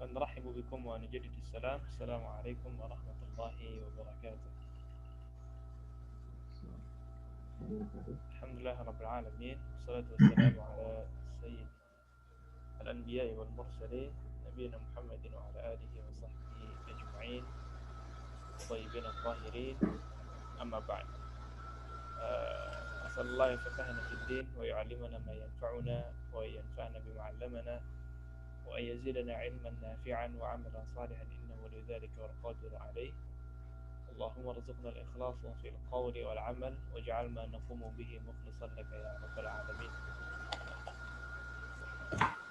فنرحب بكم ونجدد السلام. السلام عليكم ورحمة الله وبركاته. الحمد لله رب العالمين، والصلاة والسلام على سيد الأنبياء والمرسلين نبينا محمد وعلى آله وصحبه أجمعين الطيبين الطاهرين. أما بعد، أسأل الله يفقهنا في الدين ويعلمنا ما ينفعنا وينفعنا بما علمنا وأن يزيدنا علما نافعا وعملا صالحا إنه لذلك والقادر عليه. اللهم ارزقنا الإخلاص في القول والعمل واجعل ما نقوم به مخلصا لك يا رب العالمين.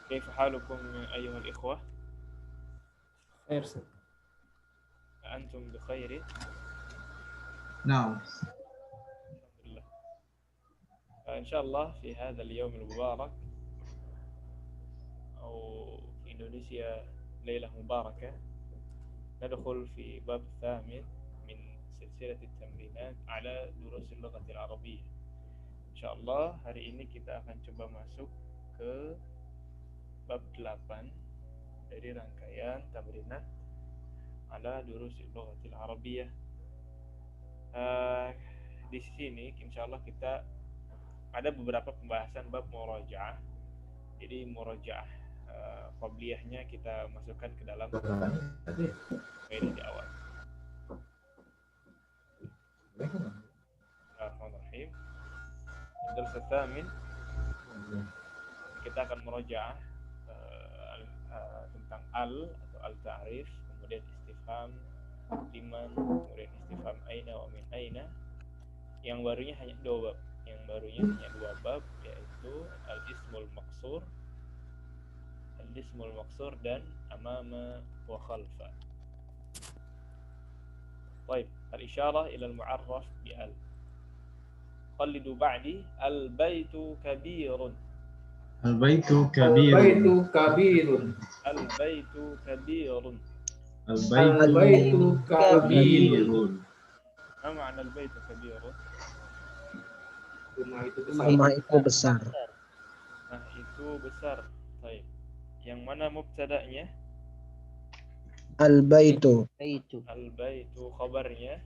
كيف حالكم أيها الإخوة؟ خير سيد. أنتم بخير؟ نعم. الحمد لله. إن شاء الله في هذا اليوم المبارك، أو في إندونيسيا ليلة مباركة، ندخل في باب الثامن من سلسلة التمرينات على دروس اللغة العربية. Insyaallah hari ini kita akan coba masuk ke bab 8 dari rangkaian tamrinat ala durusil lughatil arabiyyah. Di sini insyaallah kita ada beberapa pembahasan bab murajaah. Jadi murajaah qabliyahnya kita masukkan ke dalam kaidah di awal. Bismillahirrahmanirrahim. Dars tsamin kita akan murajaah tentang al atau al-ta'rif, kemudian istifham liman, kemudian istifham aina wa min aina. Yang barunya hanya dua bab, yaitu al-ismul maqsur dan amama wa khalfa. Baik, al-isyarah ila al-mu'arraf bi al. Qallidu ba'di al-baitu kabirun. Al-baitu kabirun. Al-baitu kabirun. Al-baitu kabirun. Apa makna al-baitu kabirun? Rumah itu besar. Nah, itu besar. Baik. Yang mana mubtada'nya? Al-baitu Al-baitu khabarnya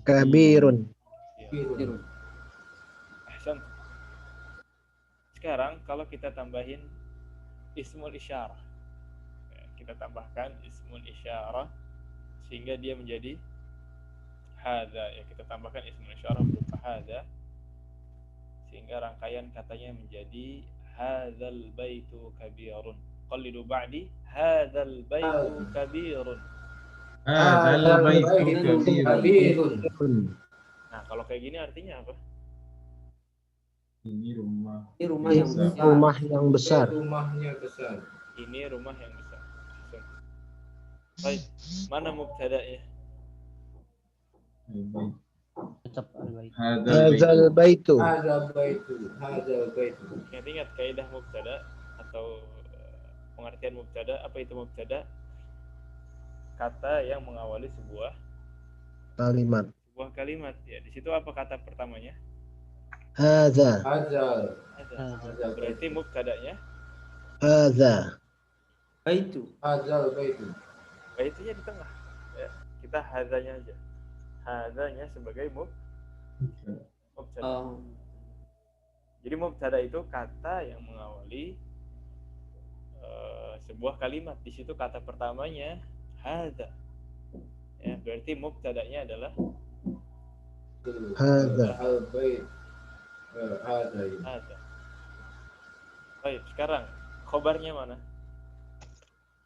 kabirun. Ahsan. Sekarang kalau kita tambahin ismul isyarah, kita tambahkan ismul isyarah sehingga dia menjadi hadza. Ya, kita tambahkan ismul isyarah berupa hadza sehingga rangkaian katanya menjadi hadzal baitu kabirun. Qallidu ba'di hadzal baitu kabirun. Hadzal baitu kabirun. Nah, kalau kayak gini artinya apa? Ini rumah yang besar. Ini rumah yang besar. Baik, mana mubtada'nya? Hadzal baitu. Ingat kaidah mubtada atau pengertian mubtada. Apa itu mubtada? Kata yang mengawali sebuah kalimat. Ya, di situ apa kata pertamanya? Hadza. Berarti mubtada'nya Hadza. baitunya di tengah. Ya, kita hadzanya aja. Hadzanya sebagai mubtada. Jadi mubtada itu kata yang mengawali sebuah kalimat. Di situ kata pertamanya hadza. Ya, berarti mubtada'nya adalah Hadza. hadza. Baik, sekarang khobarnya mana?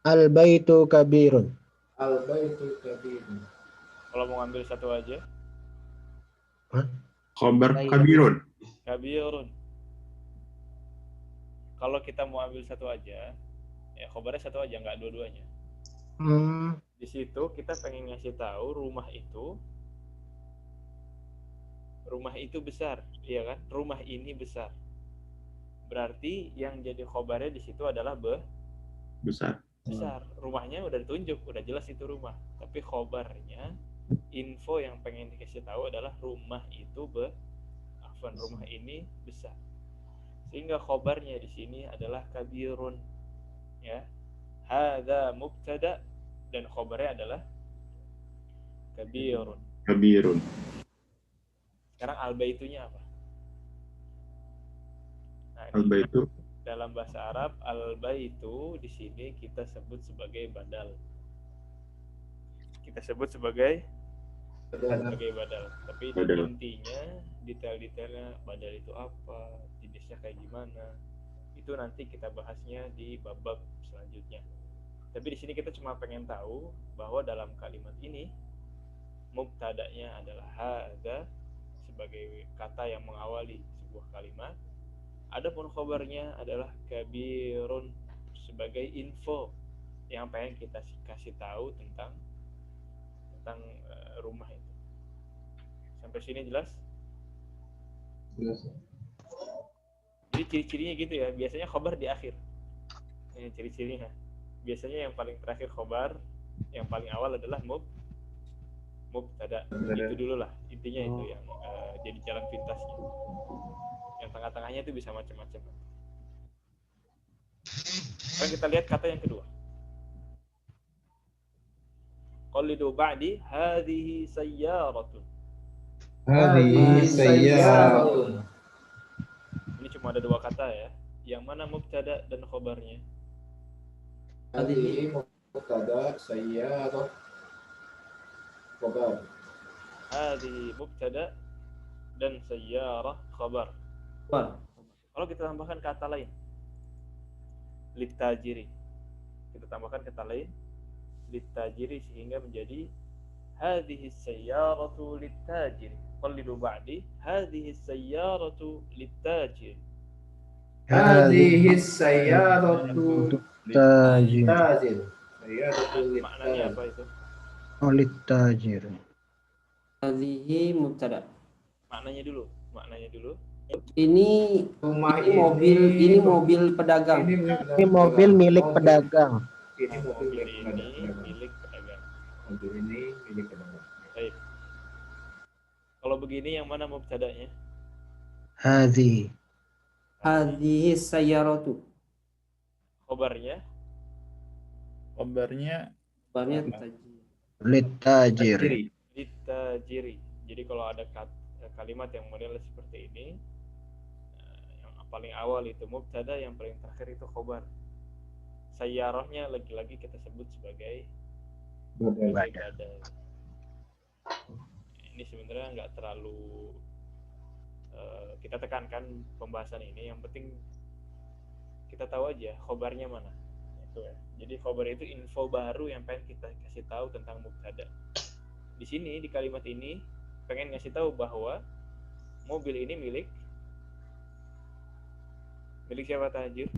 Al-baitu kabirun. Kalau mau ngambil satu aja, Khabar kabirun. kabirun. Kalau kita mau ambil satu aja, ya khobarnya satu aja, nggak dua-duanya. Di situ kita pengen ngasih tahu rumah itu besar, iya kan? Rumah ini besar. Berarti yang jadi khobarnya di situ adalah Besar. Rumahnya udah ditunjuk, udah jelas itu rumah. Tapi khobarnya, info yang pengen dikasih tahu adalah rumah itu rumah ini besar. Sehingga khobarnya di sini adalah kabirun. Ya. hadza mubtada dan khobarnya adalah kabirun. Kabirun. Sekarang al-baitunya apa? Nah, ini Al-baitu. dalam bahasa Arab al-baitu di sini kita sebut sebagai badal. Kita sebut sebagai badal. Tapi Badal. intinya detail-detailnya badal itu apa, jenisnya kayak gimana, itu nanti kita bahasnya di bab-bab selanjutnya. Tapi di sini kita cuma pengen tahu bahwa dalam kalimat ini mubtada'nya adalah hadza sebagai kata yang mengawali sebuah kalimat. Adapun khobarnya adalah kabirun sebagai info yang pengen kita kasih tahu tentang rumah itu. Sampai sini jelas? Jelas. Jadi ciri-cirinya gitu ya. Biasanya khobar di akhir. Ini ciri-cirinya. Biasanya yang paling terakhir khobar, yang paling awal adalah mubtada. Itu dulu lah. Intinya itu yang jadi jalan pintasnya. Yang tengah-tengahnya itu bisa macam-macam. Sekarang kita lihat kata yang kedua. Qalidu ba'di hadhihi sayyaratun. Hadhihi sayyaratun. Ini cuma ada dua kata ya. Yang mana mubtada dan khobarnya? Hadhihi mubtada sayyarah khabar. Hadhihi mubtada dan sayyarah khabar. Kalau kita tambahkan kata lain, litajiri. Kita tambahkan kata lain, litajiri, sehingga menjadi hadhihi sayyaratu litajiri. Qalidu ba'di hadhihi sayyaratu litajiri. Hadhihi sayyaratu Tajir. tajir. Sayyaratu Maknanya apa itu? Oleh tajir. Hadhihi mubtada. Maknanya dulu. Ini Rumah ini mobil pedagang. Ini mobil milik pedagang. Ini Mobil mobil ini milik pedagang. Mobil ini milik pedagang. Baik. Kalau begini yang mana mubtadanya? Hadhi. Hadhihi sayyaratu. Khobarnya? Kabarnya Kabarnya tajir. Litajir. Litajiri. Jadi kalau ada kalimat yang model seperti ini, yang paling awal itu mubtada, yang paling terakhir itu khobar. Sayyarahnya lagi-lagi kita sebut sebagai badal. Ini sebenarnya nggak terlalu kita tekankan pembahasan ini. Yang penting kita tahu aja khobarnya mana. Itu ya. Jadi khobar itu info baru yang pengen kita kasih tahu tentang mubtada. Di sini di kalimat ini pengen ngasih tahu bahwa mobil ini milik siapa, Tajir?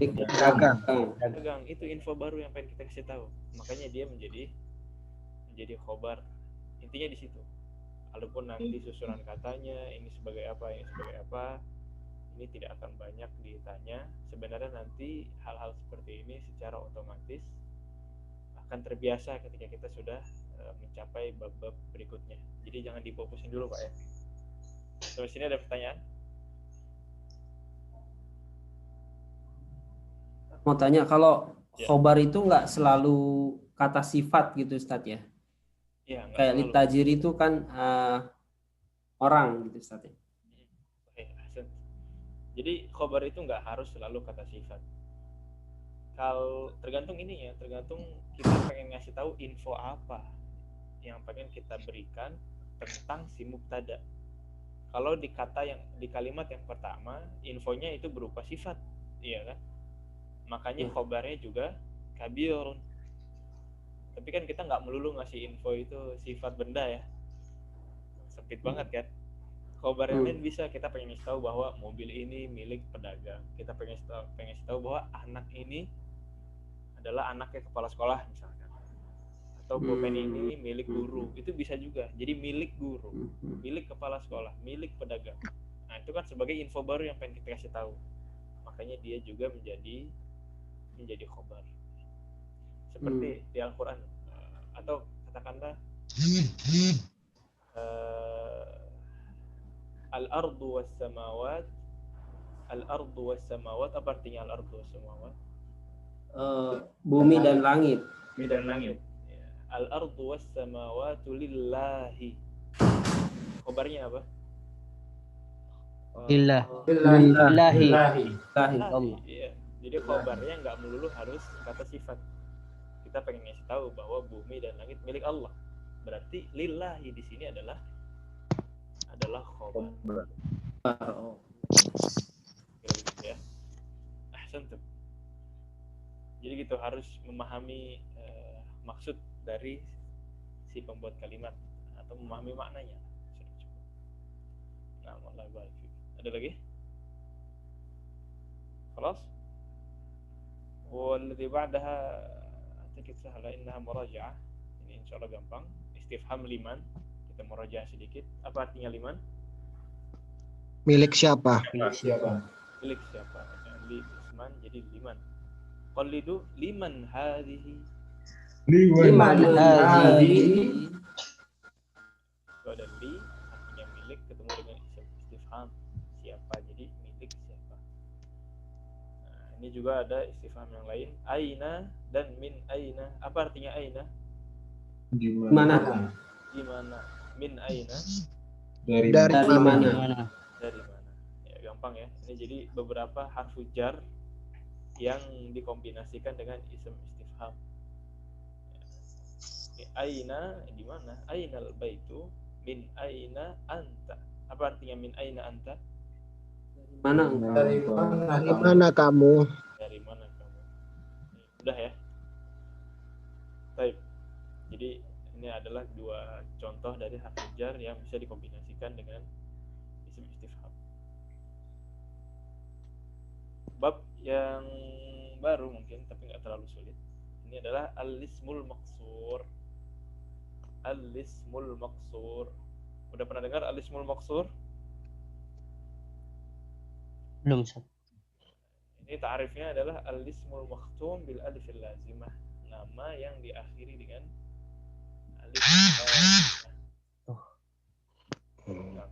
Pedagang. Pedagang. Itu info baru yang pengen kita kasih tahu. Makanya dia menjadi khobar. Intinya di situ. Walaupun nanti susunan katanya ini sebagai apa, ini tidak akan banyak ditanya. Sebenarnya nanti hal-hal seperti ini secara otomatis akan terbiasa ketika kita sudah mencapai bab-bab berikutnya. Jadi jangan difokusin dulu, Pak ya. Sampai sini ada pertanyaan? Mau tanya, kalau Ya. khobar itu nggak selalu kata sifat gitu Ustadz ya? Iya, nggak Kayak selalu. litajir itu kan orang gitu Ustadz ya? Ahsan. Jadi khobar itu nggak harus selalu kata sifat. Kalau tergantung ini ya, tergantung kita pengen ngasih tahu info apa yang pengen kita berikan tentang si mubtada. Kalau di kalimat yang pertama, infonya itu berupa sifat, iya kan? Makanya khobarnya juga kabirun. Tapi kan kita nggak melulu ngasih info itu sifat benda ya, sempit banget kan? Khobar yang lain bisa, kita pengen ngasih tahu bahwa mobil ini milik pedagang. Kita pengen ngasih tahu bahwa anak ini adalah anaknya kepala sekolah misalkan. Atau pulpen ini milik guru. Itu bisa juga. Jadi milik guru, milik kepala sekolah, milik pedagang. Nah, itu kan sebagai info baru yang pengen kita kasih tahu. Makanya dia juga menjadi khobar. Seperti di Al-Qur'an, atau katakanlah al-ardu was-samawat. Al-ardu was-samawat, apa artinya al-ardu was-samawat? bumi dan langit. Bumi dan langit. Ya. Al-ardu was samawati lillahi. Khobarnya apa? Lillah. Lillahi. Lillahi Allah. Iya. Jadi khobarnya nggak melulu harus kata sifat. Kita pengen ngasih tahu bahwa bumi dan langit milik Allah. Berarti lillahi di sini adalah khobar. Oh. Gitu ya. Ahsantum. Jadi gitu harus memahami maksud dari si pembuat kalimat atau memahami maknanya. Nah, Allah baik. Ada lagi? خلاص والذي بعدها أعتقد سهلة إنها مراجعة. Ini insya Allah gampang. Istifham liman, kita merajaah sedikit. Apa artinya liman? Milik siapa? Siapa? Milik siapa? Li isman jadi liman. Qalidu liman hadhihi. Liman hadhihi. Itu ada li artinya milik ketemu dengan isim istifham siapa, jadi milik siapa. Nah, ini juga ada istifham yang lain, aina dan min aina. Apa artinya aina? Di Mana? Di mana? Min aina? Dari Dari Dari mana? mana? Dari mana? Ya gampang ya. Ini jadi beberapa harfu jar yang dikombinasikan dengan isim istifham. Ya. Aina di mana? Ainal baitu, min aina anta. Apa artinya min aina anta? Mana? Dari mana? Di mana kamu? Dari mana kamu? Udah ya. Baik. Jadi ini adalah dua contoh dari harfu jar yang bisa dikombinasikan dengan isim istifham. Bab yang baru mungkin tapi nggak terlalu sulit. Ini adalah al-ismul maqsur. Al-ismul maqsur. Udah pernah dengar al-ismul maqsur? Belum, Ustaz. Ini ta'rifnya adalah al-ismul makhtum bil alif lazimah. Nama yang diakhiri dengan alif lazimah. Nah,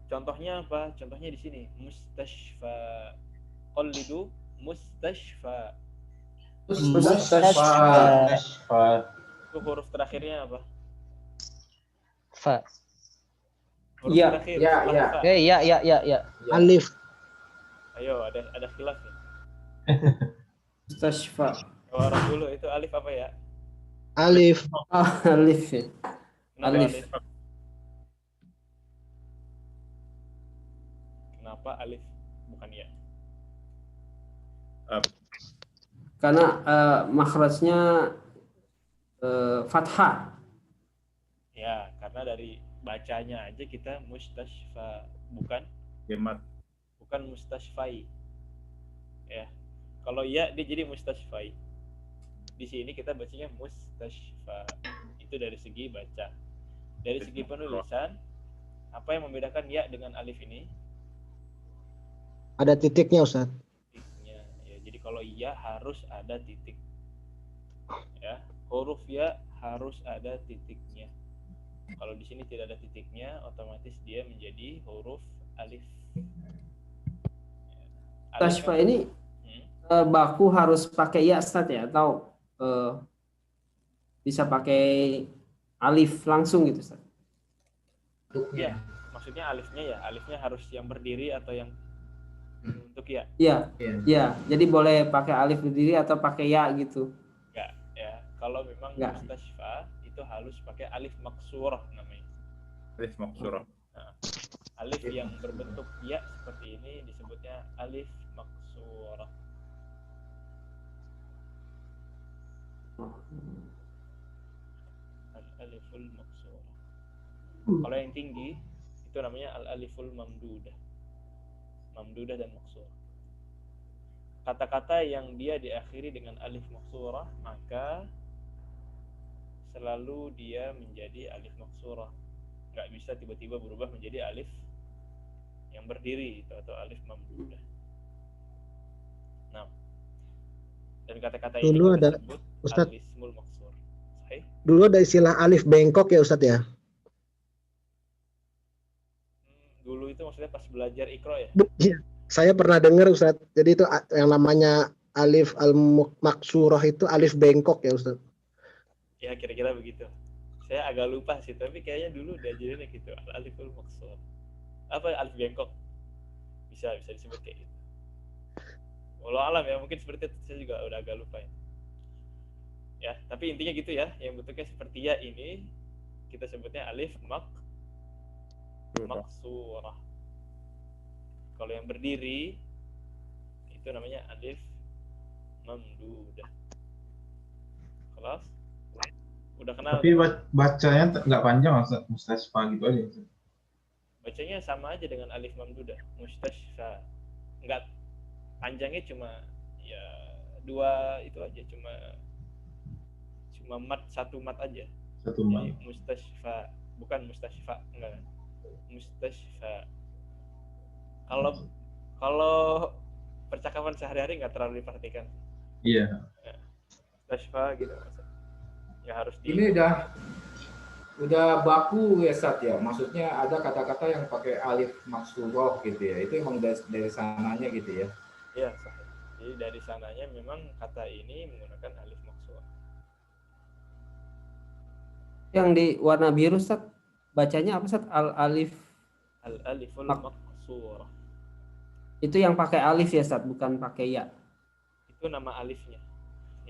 contohnya apa? Contohnya di sini mustashfa. Qalidu mustashfa. Mustashfa. Itu huruf terakhirnya apa? Fa. Huruf Ya, terakhir. ya, setelah ya. fa. Ya. Alif. Ayo, ada khilaf nih. Mustashfa. Orang dulu itu alif apa ya? Alif. Alif. Ya. Kenapa Alif. Kenapa alif bukan ya? Karena makhrajnya fathah. Ya, karena dari bacanya aja kita mustashfa, bukan Hemat. mustashfai. Ya. Kalau ya dia jadi mustashfai. Di sini kita bacanya mustashfa. Itu dari segi baca. Dari segi penulisan, apa yang membedakan ya dengan alif ini? Ada titiknya, Ustaz. Titiknya. Ya, jadi kalau ya harus ada titik. Ya, huruf ya harus ada titiknya. Kalau di sini tidak ada titiknya, otomatis dia menjadi huruf alif. Mustashfa ini baku harus pakai ya Ustaz ya, atau bisa pakai alif langsung gitu Ustaz? Ya, maksudnya alifnya harus yang berdiri atau yang untuk ya? Iya. Ya, jadi boleh pakai alif berdiri atau pakai ya gitu. Enggak, ya. Kalau memang Enggak. mustashfa itu harus pakai alif maksurah namanya. Alif maksurah. Alif yang berbentuk ya seperti ini disebutnya alif maksurah. Al-aliful maksurah. Kalau yang tinggi itu namanya al-aliful mamdudah. Mamdudah dan maksurah. Kata-kata yang dia diakhiri dengan alif maksurah maka selalu dia menjadi alif maksurah. Nggak bisa tiba-tiba berubah menjadi alif yang berdiri itu atau alif mamdudah. Nah, dan kata-kata ini Dulu kita ada, sebut Ustaz. al-ismul maksur. Sahih? Dulu ada istilah alif bengkok ya, Ustaz ya? Dulu itu maksudnya pas belajar Iqra ya? Iya. Saya pernah dengar, Ustaz. Jadi itu yang namanya alif al-maksurah itu alif bengkok ya Ustaz? Ya kira-kira begitu. Saya agak lupa sih, tapi kayaknya dulu diajarinnya gitu, aliful maksur. Apa alif bengkok? Bisa disebut kayak gitu. Walau alam ya, mungkin seperti itu, saya juga udah agak lupa ya. Ya, tapi intinya gitu ya, yang bentuknya seperti ya ini kita sebutnya alif maksurah. Kalau yang berdiri itu namanya alif mamdudah. Kelas? Udah kenal? Tapi bacanya nggak panjang, Ustaz. Mustasfa gitu aja, Ustaz. Bacanya sama aja dengan alif mamdudah, mustashfa. Enggak, panjangnya cuma ya dua itu aja, cuma mat, satu mat aja. Satu mat. Jadi mustashfa, bukan mustashfa, enggak. Mustashfa. Kalau percakapan sehari-hari nggak terlalu diperhatikan. Iya. Ya, mustashfa gitu maksudnya. Ya harus Ini udah baku ya Sat ya. Maksudnya ada kata-kata yang pakai alif maksurah gitu ya. Itu emang dari sananya gitu ya. Iya, sahih. Jadi dari sananya memang kata ini menggunakan alif maksurah. Yang di warna biru Ustaz, bacanya apa Ustaz? Alif. Al-aliful maksurah. Itu yang pakai alif ya Ustaz, bukan pakai ya. Itu nama alifnya.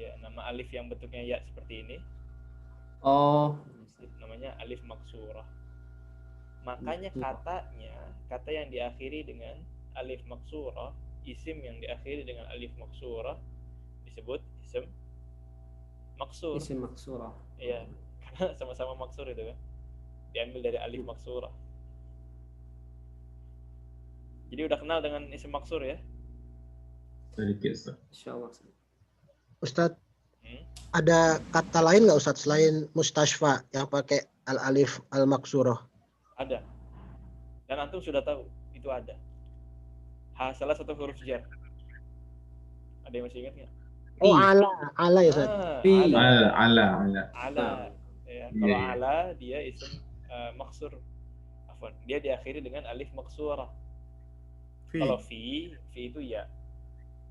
Ya, nama alif yang bentuknya ya seperti ini. Oh, Namanya alif maksurah. Makanya kata yang diakhiri dengan alif maksurah, isim yang diakhiri dengan alif maksurah disebut isim maksur. isim maksurah. Iya, karena sama-sama maksur itu kan. Diambil dari alif maksurah. Jadi udah kenal dengan isim maksur ya? Sedikit, Ustaz. Insyaallah. Ustaz, ada kata lain nggak Ustaz selain mustashfa yang pakai al-alif al-maksurah? Ada. Dan antum sudah tahu itu ada. Salah satu huruf jar. Ada yang masih ingat nggak? Oh, ala ya Ustaz. Fi. Ala. Ala. Ya, Iya, kalau iya. ala dia isim maksur. Afwan, dia diakhiri dengan alif maksurah. Kalau fi itu ya.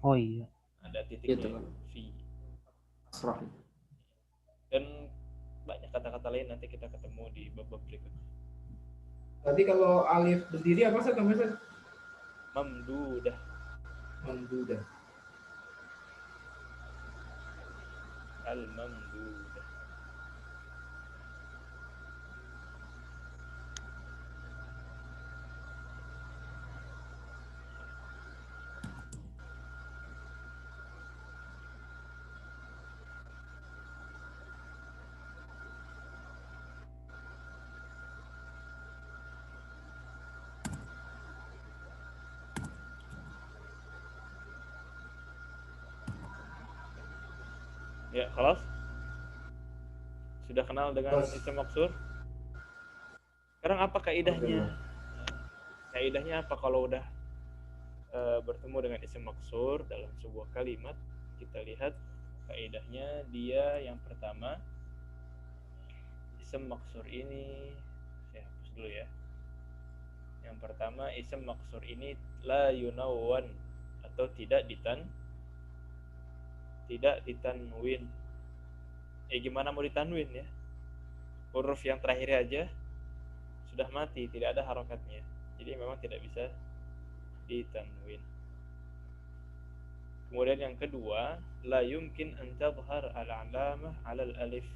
Oh iya. Ada titiknya. Gitu kan. Fi. Maksurah. Dan banyak kata-kata lain nanti kita ketemu di bab-bab berikutnya. Tadi kalau alif berdiri apa Sat namanya Sat? Mamdudah. Mamdudah. Al-mamdudah. Ya, kelas? Sudah kenal dengan isim maksur? Sekarang apa kaidahnya? Kaidahnya apa kalau udah bertemu dengan isim maksur dalam sebuah kalimat? Kita lihat kaidahnya. Dia yang pertama, isim maksur ini saya hapus dulu ya. Yang pertama, isim maksur ini la yunawwan atau tidak ditanwin. Gimana mau ditanwin ya? Huruf yang terakhir aja sudah mati, tidak ada harokatnya. Jadi memang tidak bisa ditanwin. Kemudian yang kedua, la yumkin an tadhhar al-alamah 'ala al-alif.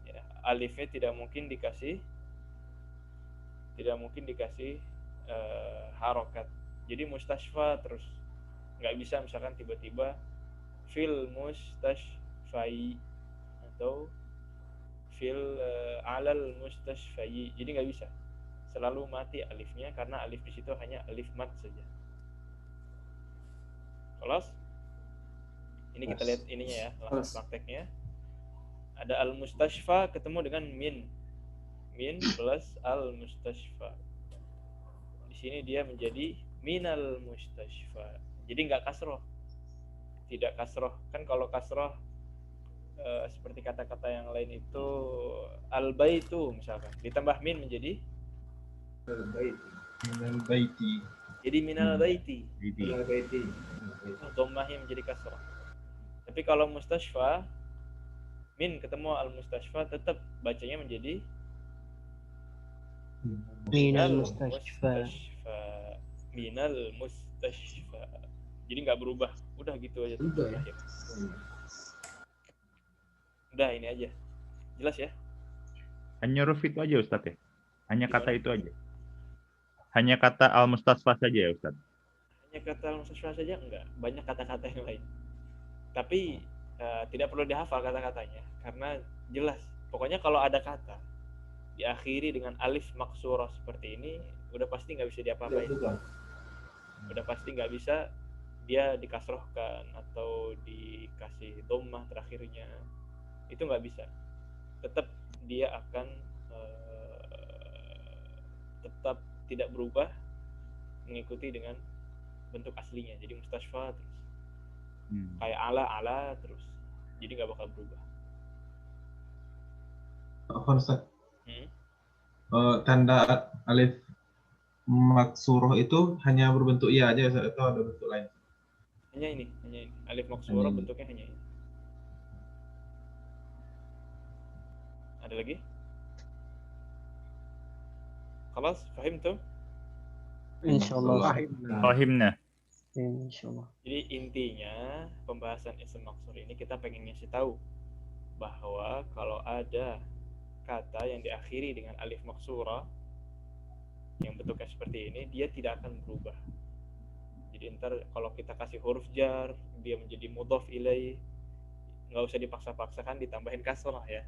Ya, alifnya tidak mungkin dikasih harokat. Jadi mustashfa terus. Nggak bisa misalkan tiba-tiba fil mustashfai atau fil alal mustashfai. Jadi nggak bisa. Selalu mati alifnya karena alif di situ hanya alif mat saja. Kelas? Ini kita lihat ininya ya, langsung prakteknya. Ada al mustashfa ketemu dengan min plus al mustashfa. Di sini dia menjadi minal mustashfa. Jadi nggak kasroh. Tidak kasroh. Kan kalau kasroh seperti kata-kata yang lain itu al-baitu misalkan. Ditambah min menjadi Baiti. Jadi minal baiti. Jadi Baiti. Dhammahnya menjadi kasrah. Tapi kalau mustashfa, min ketemu al-mustashfa tetap bacanya menjadi Minal mustashfa. Minal mustashfa. Jadi nggak berubah. Udah gitu aja. Udah ya. Terakhir. Udah ini aja. Jelas ya? Hanya huruf itu aja Ustadz ya? Hanya kata Gimana? itu aja? Hanya kata al-mustasfa saja ya Ustadz? Hanya kata al-mustashfa saja enggak. Banyak kata-kata yang lain. Tapi tidak perlu dihafal kata-katanya karena jelas. Pokoknya kalau ada kata diakhiri dengan alif maksurah seperti ini, udah pasti nggak bisa diapa-apain. Udah pasti nggak bisa dia dikasrohkan atau dikasih dhammah terakhirnya. Itu nggak bisa. Tetap dia akan tetap tidak berubah mengikuti dengan bentuk aslinya. Jadi mustashfa terus kayak ala terus. Jadi nggak bakal berubah. apa Ustaz? Tanda alif maksuroh itu hanya berbentuk ya aja Ustaz, atau ada bentuk lain? Hanya ini. Alif maksurah Hanya ini. bentuknya hanya ini. Ada lagi? Khalas, fahimtum? Insyaallah. Fahimna. Insyaallah. Jadi intinya pembahasan ism maksur ini kita pengen ngasih tahu bahwa kalau ada kata yang diakhiri dengan alif maksurah yang bentuknya seperti ini, dia tidak akan berubah. Jadi ntar kalau kita kasih huruf jar, dia menjadi mudhaf ilaih, nggak usah dipaksa-paksakan ditambahin kasrah ya,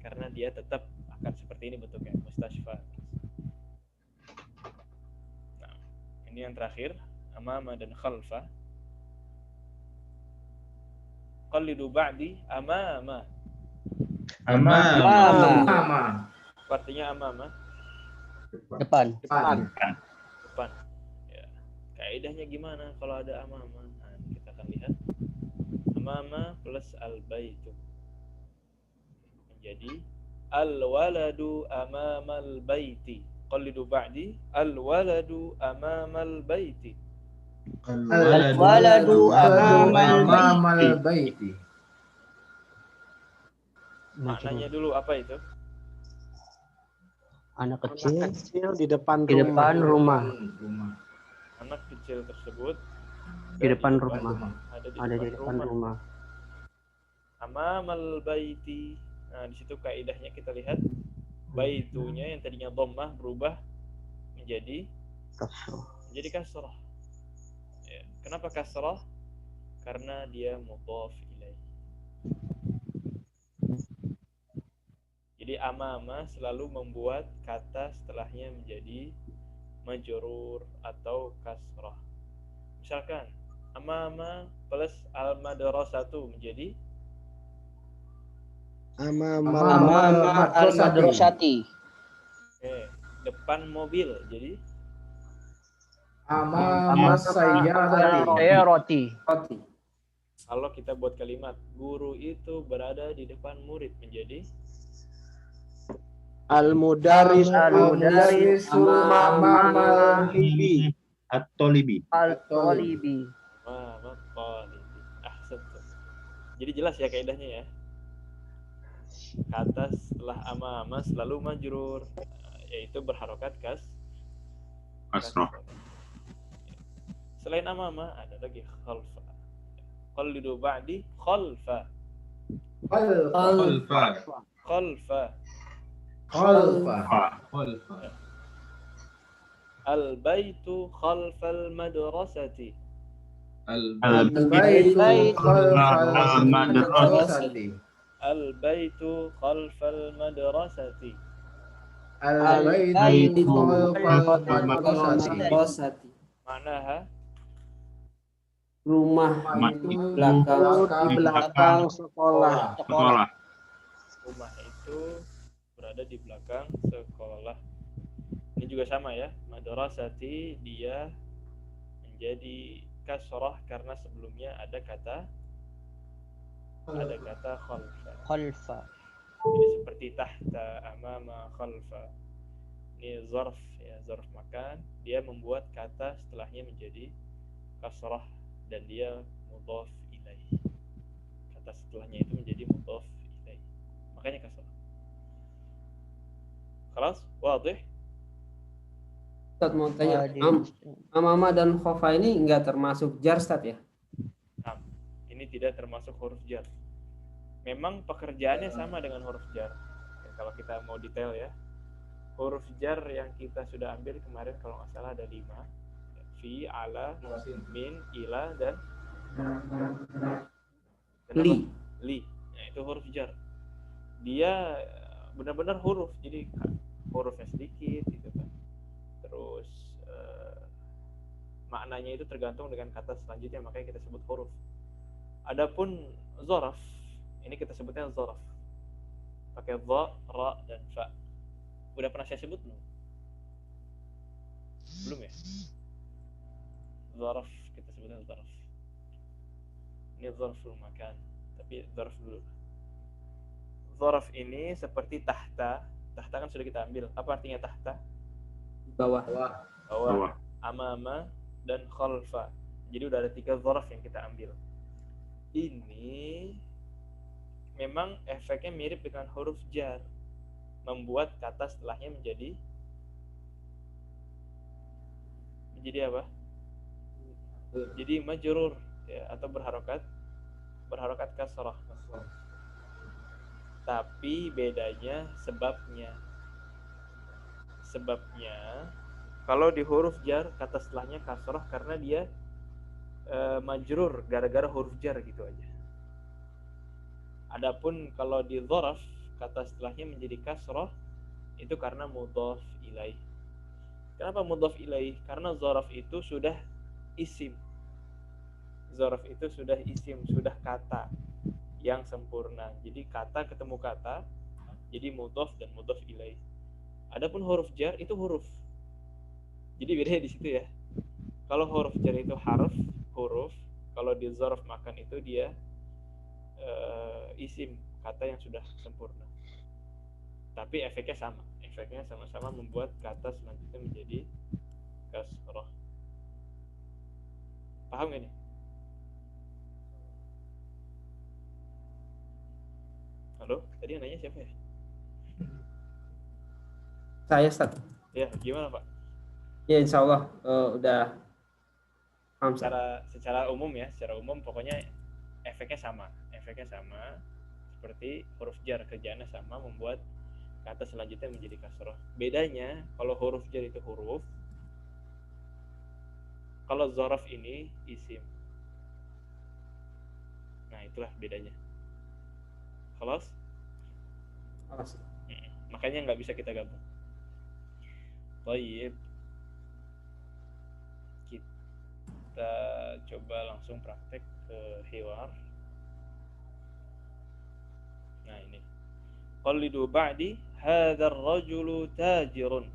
karena dia tetap akan seperti ini bentuknya, mustashfa. Nah, ini yang terakhir, amama dan khalfa. Qallidu ba'di amama. Sama. Artinya amama, Depan. depan. Ya. Kaidahnya gimana kalau ada amama? Nah, kita akan lihat. Amama plus al-baitu menjadi al-waladu amamal baiti. Qallidu ba'di al-waladu amamal baiti. Al-waladu Amamal baiti. Maknanya dulu apa itu? Anak Anak kecil kecil di depan di depan rumah. Anak kecil tersebut Di depan rumah. ada Ada di depan rumah. Amamal baiti. Nah, di situ kaidahnya kita lihat baitunya yang tadinya dhammah berubah menjadi Kasrah. kasrah. Ya. Kenapa kasrah? Karena dia mudhaf ilaih. Jadi amama selalu membuat kata setelahnya menjadi majrur atau kasrah. Misalkan amama plus al-madrasatu menjadi Amama al-madrasati. Depan mobil jadi Amama sayyarati. Roti. kalau kita buat kalimat guru itu berada di depan murid menjadi Al-mudaris Amamal At-tolibi. Al-talibi. amama talibi. Ahsantum. Jadi jelas ya kaidahnya ya. Kata setelah amama selalu majrur, yaitu berharokat kasrah. Selain amama ada lagi khalfa. Qallidu ba'di khalfa. Al-baitu khalfal madrasati. Al-baitu khalfal madrasati. Manaha Rumah Itu belakang sekolah. rumah itu berada di belakang sekolah. Ini juga sama ya, madrasati dia menjadi kasrah karena sebelumnya ada kata khalfa. Khalfa. Jadi seperti tahta, amama, khalfa. Ini zarf ya, zarf makan. Dia membuat kata setelahnya menjadi kasrah dan dia mudhaf ilaih. Kata setelahnya itu menjadi mudhaf ilaih. Makanya kasrah. Khalas? Wadih? Ustaz mau tanya, Wajib. amama dan khofa ini enggak termasuk jar Ustaz ya? Nah, ini tidak termasuk huruf jar. Memang pekerjaannya sama dengan huruf jar. Ya, kalau kita mau detail ya, huruf jar yang kita sudah ambil kemarin kalau nggak salah ada 5. Fi, ala, min, ila, dan Li. Li. Nah, itu huruf jar. Dia benar-benar huruf, jadi hurufnya sedikit gitu kan. Terus maknanya itu tergantung dengan kata selanjutnya, makanya kita sebut huruf. Adapun zaraf, ini kita sebutnya zaraf. Pakai dha, ra, dan fa. Udah pernah saya sebut belum? Belum ya? Zaraf, kita sebutnya zaraf. Ini zarful makan, tapi zarf dulu. Zaraf ini seperti tahta. Tahta kan sudah kita ambil. Apa artinya tahta? Bawah. Bawah. Amama dan khalfa. Jadi udah ada 3 zaraf yang kita ambil. Ini memang efeknya mirip dengan huruf jar, membuat kata setelahnya menjadi apa? Jadi majrur ya, atau berharokat kasrah. Tapi bedanya sebabnya. Sebabnya kalau di huruf jar kata setelahnya kasrah karena dia majrur gara-gara huruf jar gitu aja. Adapun kalau di dzaraf kata setelahnya menjadi kasrah itu karena mudhaf ilaih. Kenapa mudhaf ilaih? Karena dzaraf itu sudah isim. Dzaraf itu sudah isim, sudah kata yang sempurna. Jadi kata ketemu kata jadi mudhaf dan mudhaf ilaih. Adapun huruf jar itu huruf. Jadi bedanya di situ ya. Kalau huruf jar itu huruf, kalau di zarf makan itu dia isim, kata yang sudah sempurna. Tapi efeknya sama. Efeknya sama-sama membuat kata selanjutnya menjadi kasrah. Paham gak nih? Halo? Tadi yang nanya siapa ya? Saya Ustaz. Ya, gimana Pak? Ya insya Allah udah paham Ustaz. Secara umum ya, secara umum pokoknya efeknya sama seperti huruf jar, kerjaannya sama membuat kata selanjutnya menjadi kasrah. Bedanya kalau huruf jar itu huruf, kalau zaraf ini isim. Nah itulah bedanya. Khalas? Makanya nggak bisa kita gabung. Baik, kita coba langsung praktek ke hiwar. Nah ini, qallidu ba'di hadha ar-rajulu tajirun.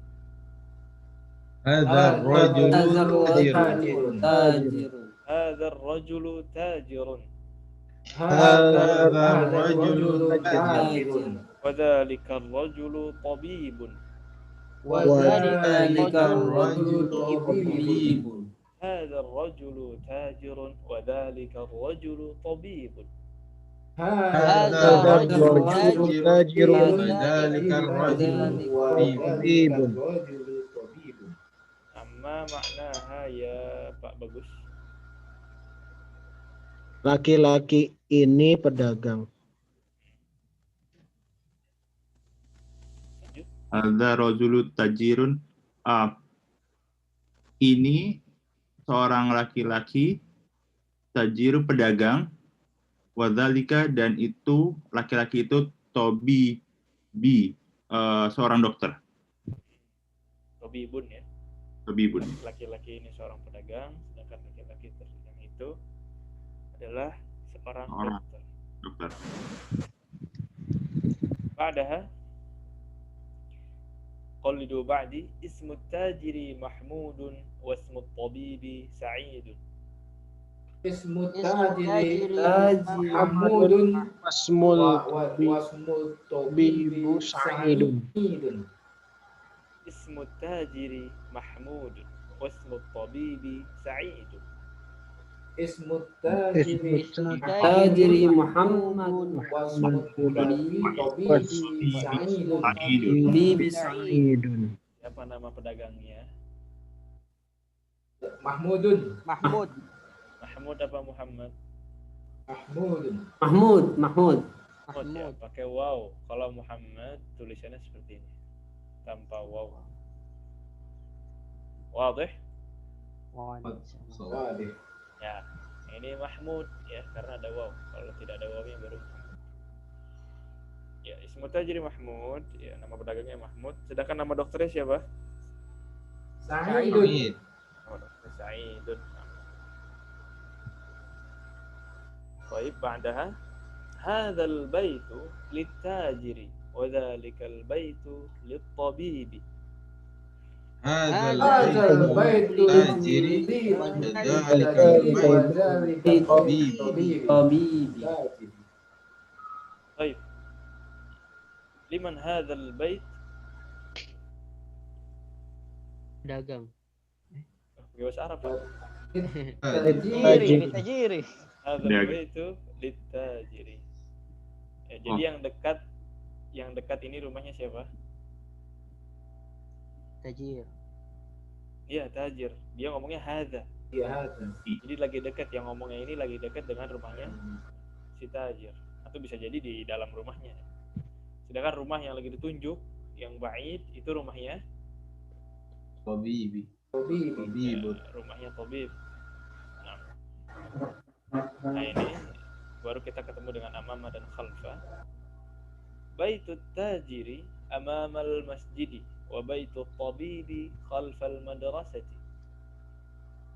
Hadza rajulu tajirun. Hadha ar-rajulu tajirun. Hadza rajulu tajirun. Wa dhalika ar-rajulu tabibun. وذلك الرجل طبيب. هذا الرجل تاجر وذلك الرجل طبيب. هذا الرجل تاجر وذلك الرجل طبيب. Amma maknaha ya Pak Bagus? Laki-laki ini pedagang. Hadza rajulu tajirun. Ini seorang laki-laki, tajiru pedagang, wadzalika dan itu laki-laki itu seorang dokter. Tabibun ya. Tabibun. Laki-laki ini seorang pedagang, sedangkan laki-laki yang itu adalah seorang dokter. Ba'daha qallidu ba'di ismu tajiri Mahmudun wa ismu tabibi Sa'idun. Ismu tajiri Mahmudun Wasmul wasmul tabibi Sa'idun. ismu tajiri Mahmud wasmu tabibi Sa'id. Ismu tajiri Tajiri Muhammad wasmu tabibi Sa'idun. Bibi Sa'id. Siapa nama pedagangnya? Mahmudun. Mahmud. Mahmud apa Muhammad? Mahmudun. Mahmud. Mahmud ya, Mahmud. pakai waw. Kalau Muhammad tulisannya seperti ini, tanpa waw. Wadih? Wadih. Ya, ini Mahmud ya karena ada waw. Kalau tidak ada wawnya baru Muhammad. Ya, ismu tajiri Mahmud, ya nama pedagangnya Mahmud. Sedangkan nama dokternya siapa? Sa'idun. Amin. Nama dokter Sa'idun. طيب بعدها هذا البيت للتاجر وذلك البيت للطبيب. هذا هذا البيت البيت للتاجر وذلك البيت للطبيب. Tabibi. طيب لمن هذا البيت؟ Dagang. bahasa Arab Pak. Tajiri. Tajiri. هذا البيت للتاجر. Ya, jadi yang dekat ini rumahnya siapa? Tajir. Iya, tajir. Dia ngomongnya hadza. Iya. Jadi lagi dekat, yang ngomongnya ini lagi dekat dengan rumahnya si tajir. Atau bisa jadi di dalam rumahnya. Sedangkan rumah yang lagi ditunjuk yang ba'id itu rumahnya Tabibi. ya, rumahnya tabib. Nah ini baru kita ketemu dengan amama dan khalfa. Baitut tajiri amamal masjidi wa baitut tabibi khalfal madrasati.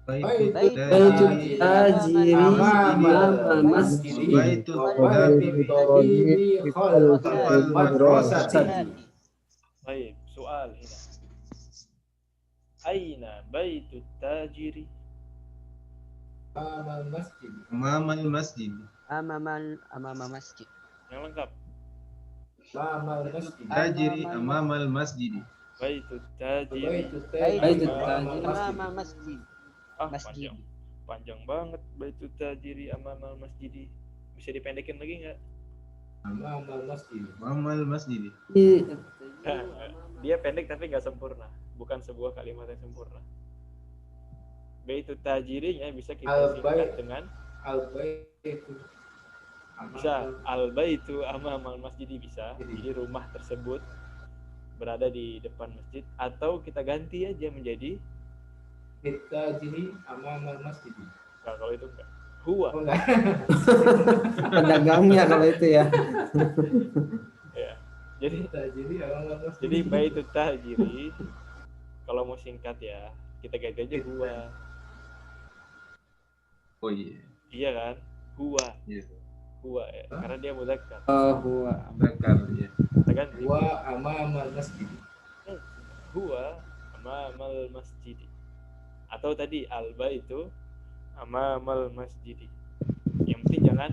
Baitul Tajiri tajiri Amal Masjid. Baitul tabibi khalfal madrasati. Baik, soal ini. Aina baitut tajiri? Amal masjid. Amamal masjid. Amama masjid. Yang lengkap. Amal masjid. Tajiri amamal masjid. Baitut tajiri. Baitut Baitut tajiri. Amama masjid. Panjang. Masjid. Panjang banget baitut tajiri amamal masjidi. Bisa dipendekin lagi nggak? Amal masjid. Amamal masjid. Dia pendek tapi nggak sempurna. Bukan sebuah kalimat yang sempurna. Baitut tajirinya bisa kita singkat dengan Al-baitu. bisa al-baitu amamal masjidi bisa. Jadi rumah tersebut berada di depan masjid, atau kita ganti aja menjadi Tajiri amal masjid. nah, kalau itu enggak. Huwa. Oh enggak. Pedagangnya kalau itu ya. Ya. Jadi Tajiri amal masjid. jadi baitut tajiri kalau mau singkat ya, kita ganti aja huwa. Oh iya. Iya kan? Huwa. Iya. Huwa ya. Karena dia mudzakkar. Huwa. Bakar ya. Kita ganti. Wa amal masjid. Huwa amamal masjidi. Atau tadi alba itu amamal masjidi. Yang penting jangan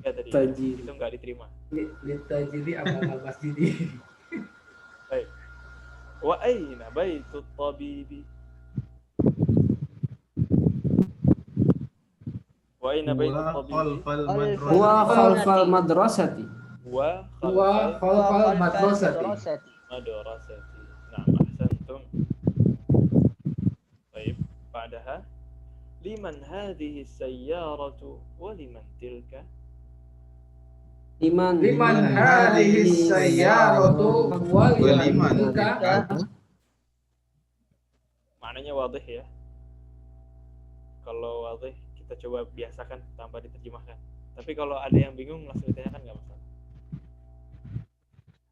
ya tadi Tajiri. itu nggak diterima. Tajiri amal masjid. Baik. Wa aina baitut tabibi? Wa aina baitut tabibi? Huwa khalfal madrasati. Wa Khalfal madrasati. madrasati. Nah, ahsantum. Baik, بعدها liman hadhihi sayyaratu wa liman tilka? Liman hadhihi sayyaratu wa liman tilka? Maknanya wadih ya. Kalau wadih kita coba biasakan tanpa diterjemahkan. Tapi kalau ada yang bingung langsung ditanyakan nggak masalah.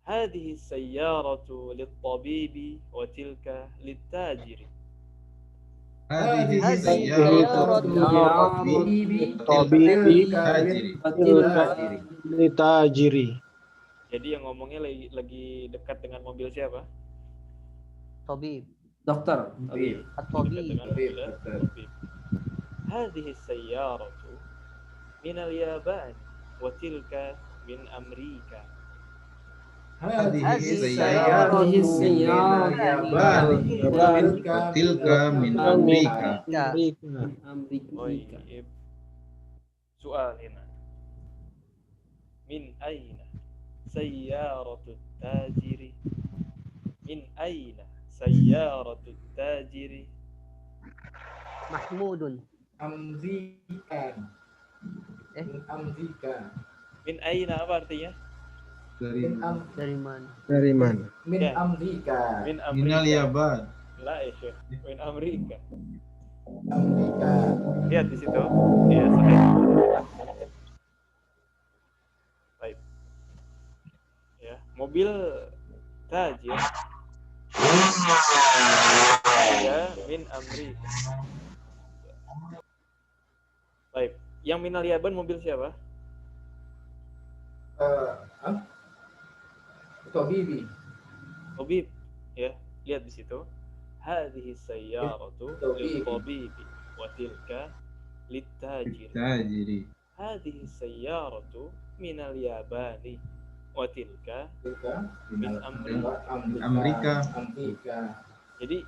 Hadhihi sayyaratu lit-tabibi wa tilka lit-tajiri. Hadhihi sayyaratu Tabibi tajiri. litajiri. Jadi yang ngomongnya lagi dekat dengan mobil siapa? Tabib. Dokter. Dekat At-tabib. dengan mobil tabib. Hadhihi sayyaratu min al-Yaban wa tilka min Amerika. Hadhihi Hadhihi sayyaratu sayyaratu minal yabani wa tilka min Amrika. Amerika. طيب سؤال هنا من أين سيارة التاجر من أين سيارة التاجر محمود Amrika. Min Amrika. من أين apa artinya Dari Min am dari mana? Dari mana? min Ya. Amrika. من minal أمريكا yaban. لا يا شيخ من أمريكا Amrika. lihat di situ ya sahih. Baik ya mobil tajir ya min Amerika. Baik yang minal yaban mobil siapa Ah? Tobibi. Tabib ya lihat di situ hadhihi sayyaratu Tabib. litabibi wa tilka litajir Tajiri. hadhihi sayyaratu minal yabani wa tilka Amrika. min Amrika. Amrika. Amrika. Jadi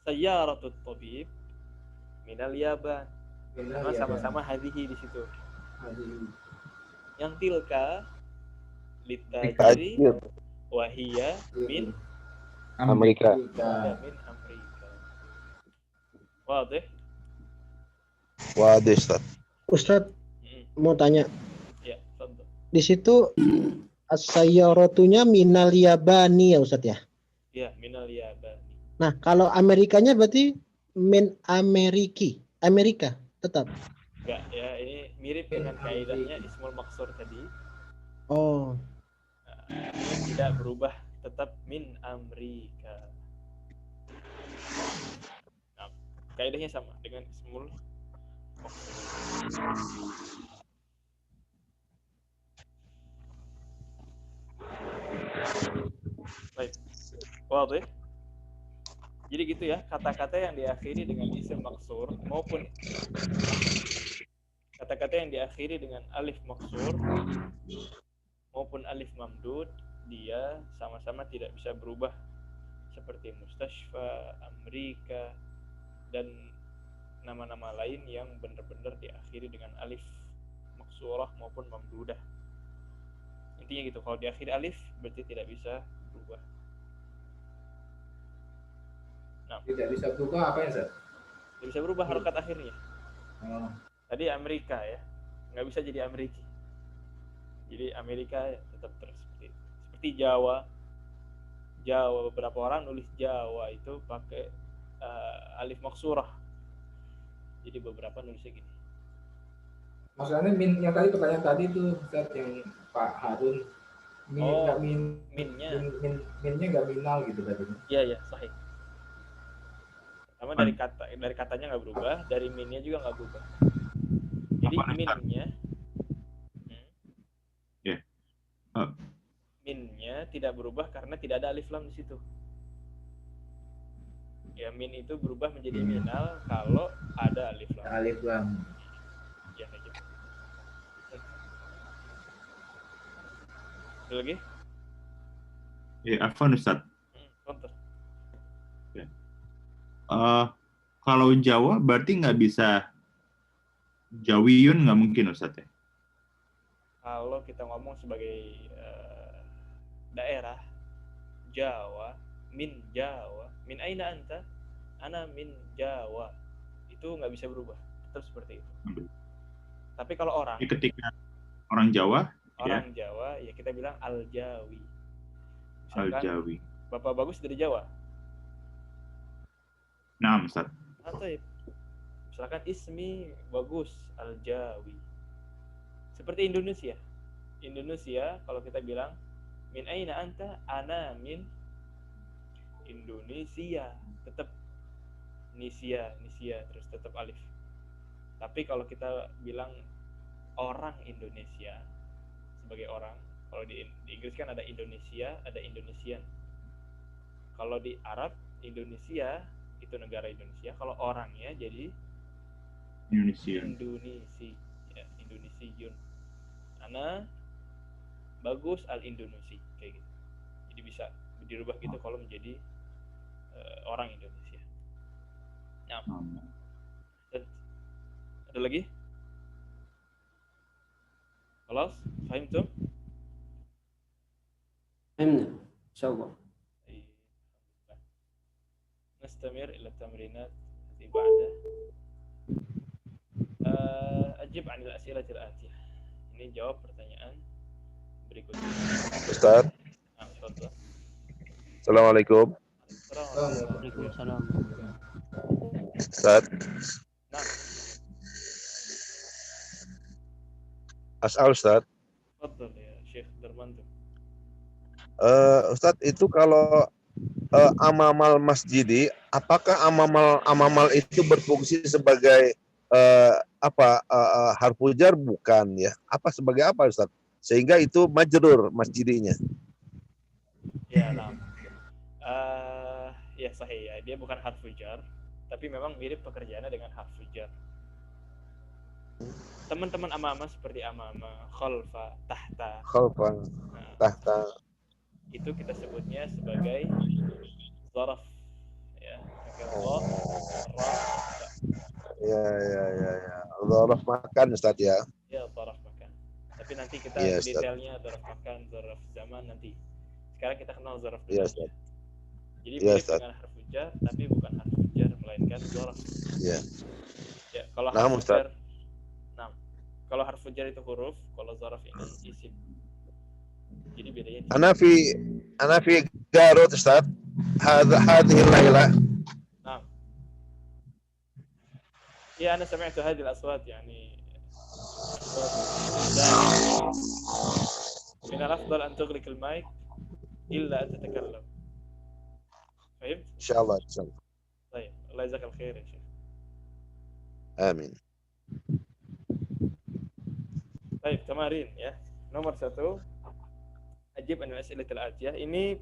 sayyaratu tabib minal yaban karena sama-sama hadhihi di situ. Yang tilka litajiri wahia min Amerika. ya, min Amerika. Wadih? Waduh, Ustaz. Ustadz mau tanya, Ya, tentu. di situ as-sayyaratunya minal yabani ya Ustadz ya? Ya, minal yabani. Nah, kalau Amerikanya berarti min Amerika tetap. Enggak, ya ini mirip dengan kaidahnya ismul maksur tadi. Oh, Ini tidak berubah, tetap min Amerika. Nah, kaidahnya sama dengan ismul maksur. Baik, wadih. Jadi gitu ya, kata-kata yang diakhiri dengan isim maksur maupun kata-kata yang diakhiri dengan alif maksur maupun alif mamdud, dia sama-sama tidak bisa berubah seperti mustashfa, Amerika, dan nama-nama lain yang benar-benar diakhiri dengan alif maksurah maupun mamdudah. Intinya gitu, kalau diakhiri alif berarti tidak bisa berubah. Tidak bisa berubah apa ya, Ustaz? Tidak bisa berubah harokat akhirnya. Oh. Tadi Amerika ya, nggak bisa jadi Amerika. Jadi Amerika tetap terus seperti Jawa. Jawa, beberapa orang nulis Jawa itu pakai alif maksurah. Jadi beberapa nulisnya gini. Maksudnya min yang tadi pertanyaan tadi tuh Ustaz yang Pak Harun min Oh, nggak minnya. minnya nggak minal gitu tadi. Iya, sahih. Sama dari katanya nggak berubah, dari minnya juga nggak berubah. Jadi minnya minnya tidak berubah karena tidak ada alif lam di situ. Ya, min itu berubah menjadi minal kalau ada alif lam. Alif lam. Ya, kayak gitu. Ada lagi? Ya, Afwan Ustaz. Contoh. Kalau Jawa berarti nggak bisa Jawiyun, nggak mungkin Ustaz ya? Kalau kita ngomong sebagai daerah Jawa, min aina anta? Ana min Jawa. Itu nggak bisa berubah, tetap seperti itu. Tapi kalau orang Jadi ketika orang Jawa, orang Jawa ya kita bilang al-Jawi. Misalkan Al-Jawi. Bapak Bagus dari Jawa. Nah, Ustaz. Atau misalkan ismi Bagus al-Jawi. Seperti Indonesia. Indonesia kalau kita bilang min aina anta? Ana min Indonesia. Tetap Nisia terus tetap alif. Tapi kalau kita bilang orang Indonesia sebagai orang, kalau di Inggris kan ada Indonesia, ada Indonesian. Kalau di Arab Indonesia itu negara Indonesia, kalau orangnya jadi Indonesia. Indonesiun. Ana Bagus al-Indonesia kayak gitu. Jadi bisa dirubah gitu kalau menjadi orang Indonesia. Nah, ada lagi? خلاص فهمتم؟ فهمنا إن شاء الله. نستمر إلى التمرينات التي بعدها. أجب عن الأسئلة الآتية. Ini jawab pertanyaan berikutnya. Ustaz. تفضل. Assalamualaikum. Waalaikumsalam. Ustaz. Nah. As'al Ustaz. تفضل ya Syekh Darmanto. Ustaz, itu kalau amamal masjidi, apakah amamal itu berfungsi sebagai harfu jar? Bukan ya? Apa sebagai apa Ustaz? Sehingga itu majrur masjidinya. Ya, nah. Ya sahih ya, dia bukan harfu jar, tapi memang mirip pekerjaannya dengan harfu jar. Teman-teman amama seperti amama, khalfa, tahta. Khalfa, tahta. Itu kita sebutnya sebagai zaraf ya. Ya. Zaraf makan Ustaz ya. Ya, zaraf makan. Tapi nanti kita ya, detailnya zaraf makan, zaraf zaman nanti. Sekarang kita kenal zaraf dulu. Ya, Ustaz. Jadi ya, mirip dengan harfu jar, tapi bukan harfu jar melainkan zaraf. Ya. Ya, kalau Nah, harfu Ustaz. jar, nah, kalau harfu jar itu huruf, kalau zaraf ini isim. Jadi bedanya di Ana fi Garut Ustaz. Hadhihi al-laila. نعم. أنا سمعت هذه الأصوات يعني من الأفضل أن تغلق المايك إلا أن تتكلم. فهمت؟ إن شاء الله. طيب الله يجزاك الخير يا شيخ. آمين. طيب تمارين ya. Nomor 1, ajib an al-as'ilah al-atiyah. Ini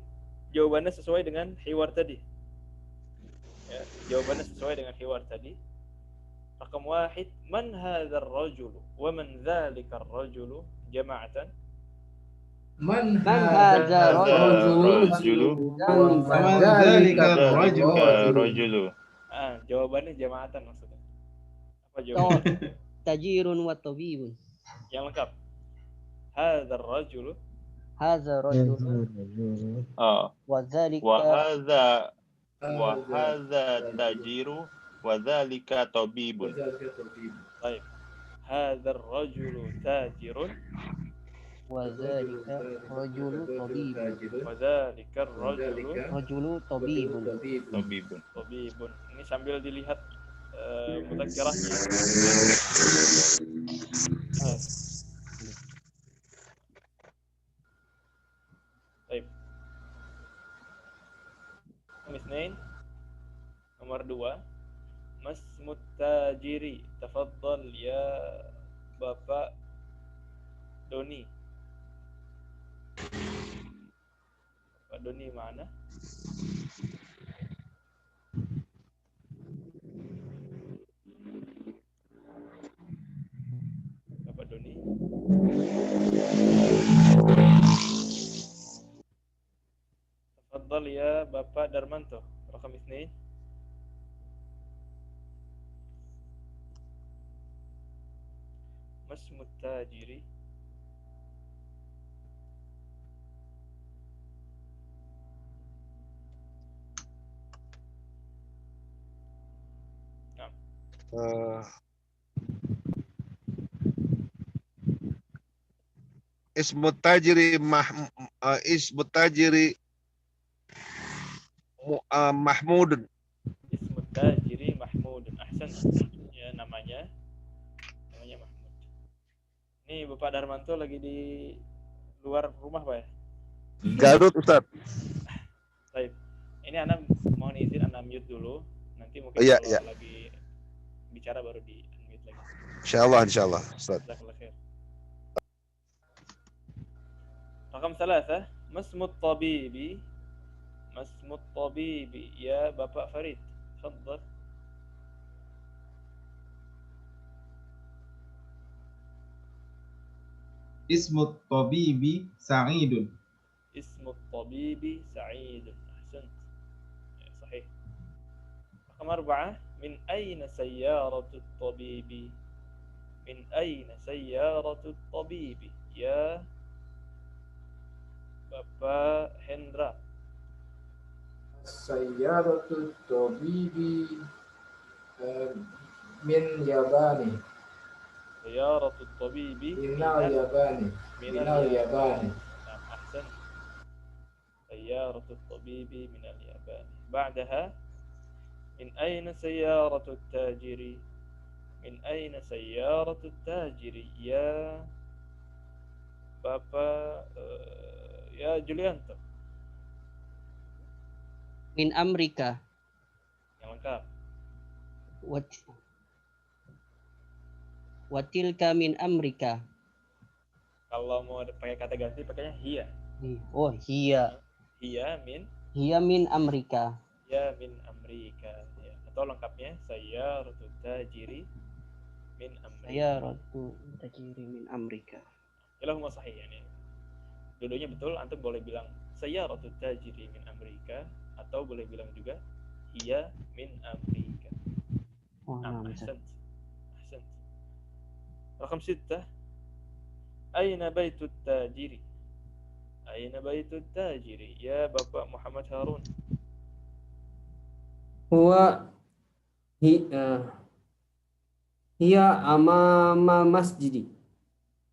jawabannya sesuai dengan hiwar tadi. Ya, jawabannya sesuai dengan hiwar tadi. Rakam 1, man hadzal rajulu wa man dzalika ar-rajulu jama'atan. Man hadza rajulu wa man dzalika rajulu. Jawabannya jama'atan maksudnya. Apa jawabannya? Tajirun wa tabibun. Yang lengkap. Hadzal rajulu. Hadza rajulun. Wa dzalika wa hadza tajiru wa dzalika tabibun. Baik. Hadzal rajulu tajirun wa dzalika rajulu tabibun. wa dzalika rajulu tabibun. tabibun. Ini sambil dilihat mudzakkirahnya. Baik. Nomor 2, masmut tajiri. Tafadhal ya Bapak Doni. Bapak Doni mana? Bapak Doni. Tafadhal ya Bapak Darmanto. Rakam 2. Masmut tajiri. Ismut tajiri Mahmudun. Ismut tajiri Mahmudun. Ahsan. Ya, namanya Mahmud. Ini Bapak Darmanto lagi di luar rumah, Pak ya? Garut Ustaz. Baik. Ini Anda mohon izin Anda mute dulu. Nanti mungkin Iya. lagi bicara baru di unmute lagi. Insyaallah Ustaz. Jazakallah khair. Rakam 3, masmut tabibi. Masmut tabibi ya Bapak Farid. Tafadhal. Ismut tabibi Sa'idun. اسم الطبيب سعيد. أحسنت. صحيح. رقم 4 من أين سيارة الطبيب؟ من أين سيارة الطبيب يا Bapak Hendra؟ Sayyaratul tabibi min Yabani. سيارة الطبيب Minal Yabani. Minal Yabani. نعم أحسن. سيارة الطبيب من اليابان. بعدها من أين سيارة التاجر؟ من أين سيارة التاجر يا Bapak ya Julianto? Min Amerika. Yang lengkap. Watilka min Amerika. Kalau mau pakai kata ganti pakainya hiya. Oh, hiya. Hiya min Amerika. Ya min Amerika. Ya. Atau lengkapnya sayyaratu tajiri min Amerika. Sayyaratu tajiri min Amerika. Ilahumma sahih yani. Dua-duanya betul, antum boleh bilang sayyaratu tajiri min Amerika atau boleh bilang juga hiya min Amerika. Ahsan. Ahsan. Rakam 6. Aina baitut tajiri? Aina baitut tajiri? Ya Bapak Muhammad Harun. Huwa hiya amama masjidi.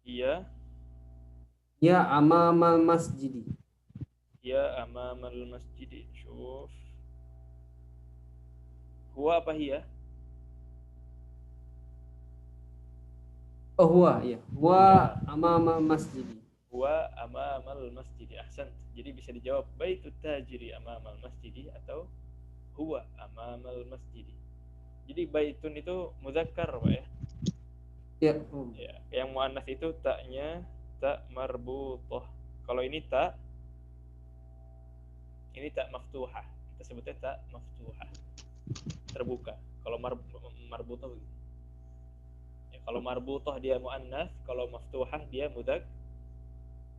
Iya. Ya amamal masjidi. Ya amamal masjidi. Syuf. Huwa apa hiya? Oh huwa ya. Huwa amama masjidi. Huwa amamal masjidi. Ahsan. Jadi bisa dijawab baitut tajiri amamal masjidi atau huwa amamal masjidi. Jadi baitun itu muzakkar, Pak ya. Ya. Ya, yang muannas itu taknya tak marbutah. Kalau ini tak maftuhah. Kita sebutnya tak maftuhah. Terbuka. Kalau marbutah begitu. Ya, kalau marbutah dia muannas, kalau maftuhah dia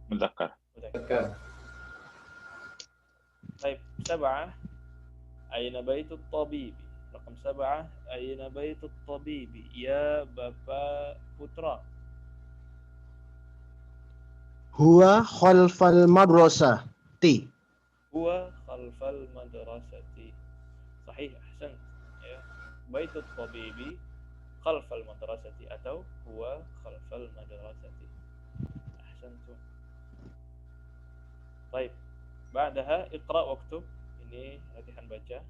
Muzakkar. Baik, 7. Aina baitut tabibi? Rakam 7. Aina baitut tabibi? Ya Bapak Putra. Huwa khalfal madrasati. Huwa khalfal madrasati. Sahih, ahsan. Ya. Baitut tabibi khalfal madrasati atau huwa khalfal madrasati. Ahsantum. Baik. Ba'daha iqra waktub. Ini latihan baca.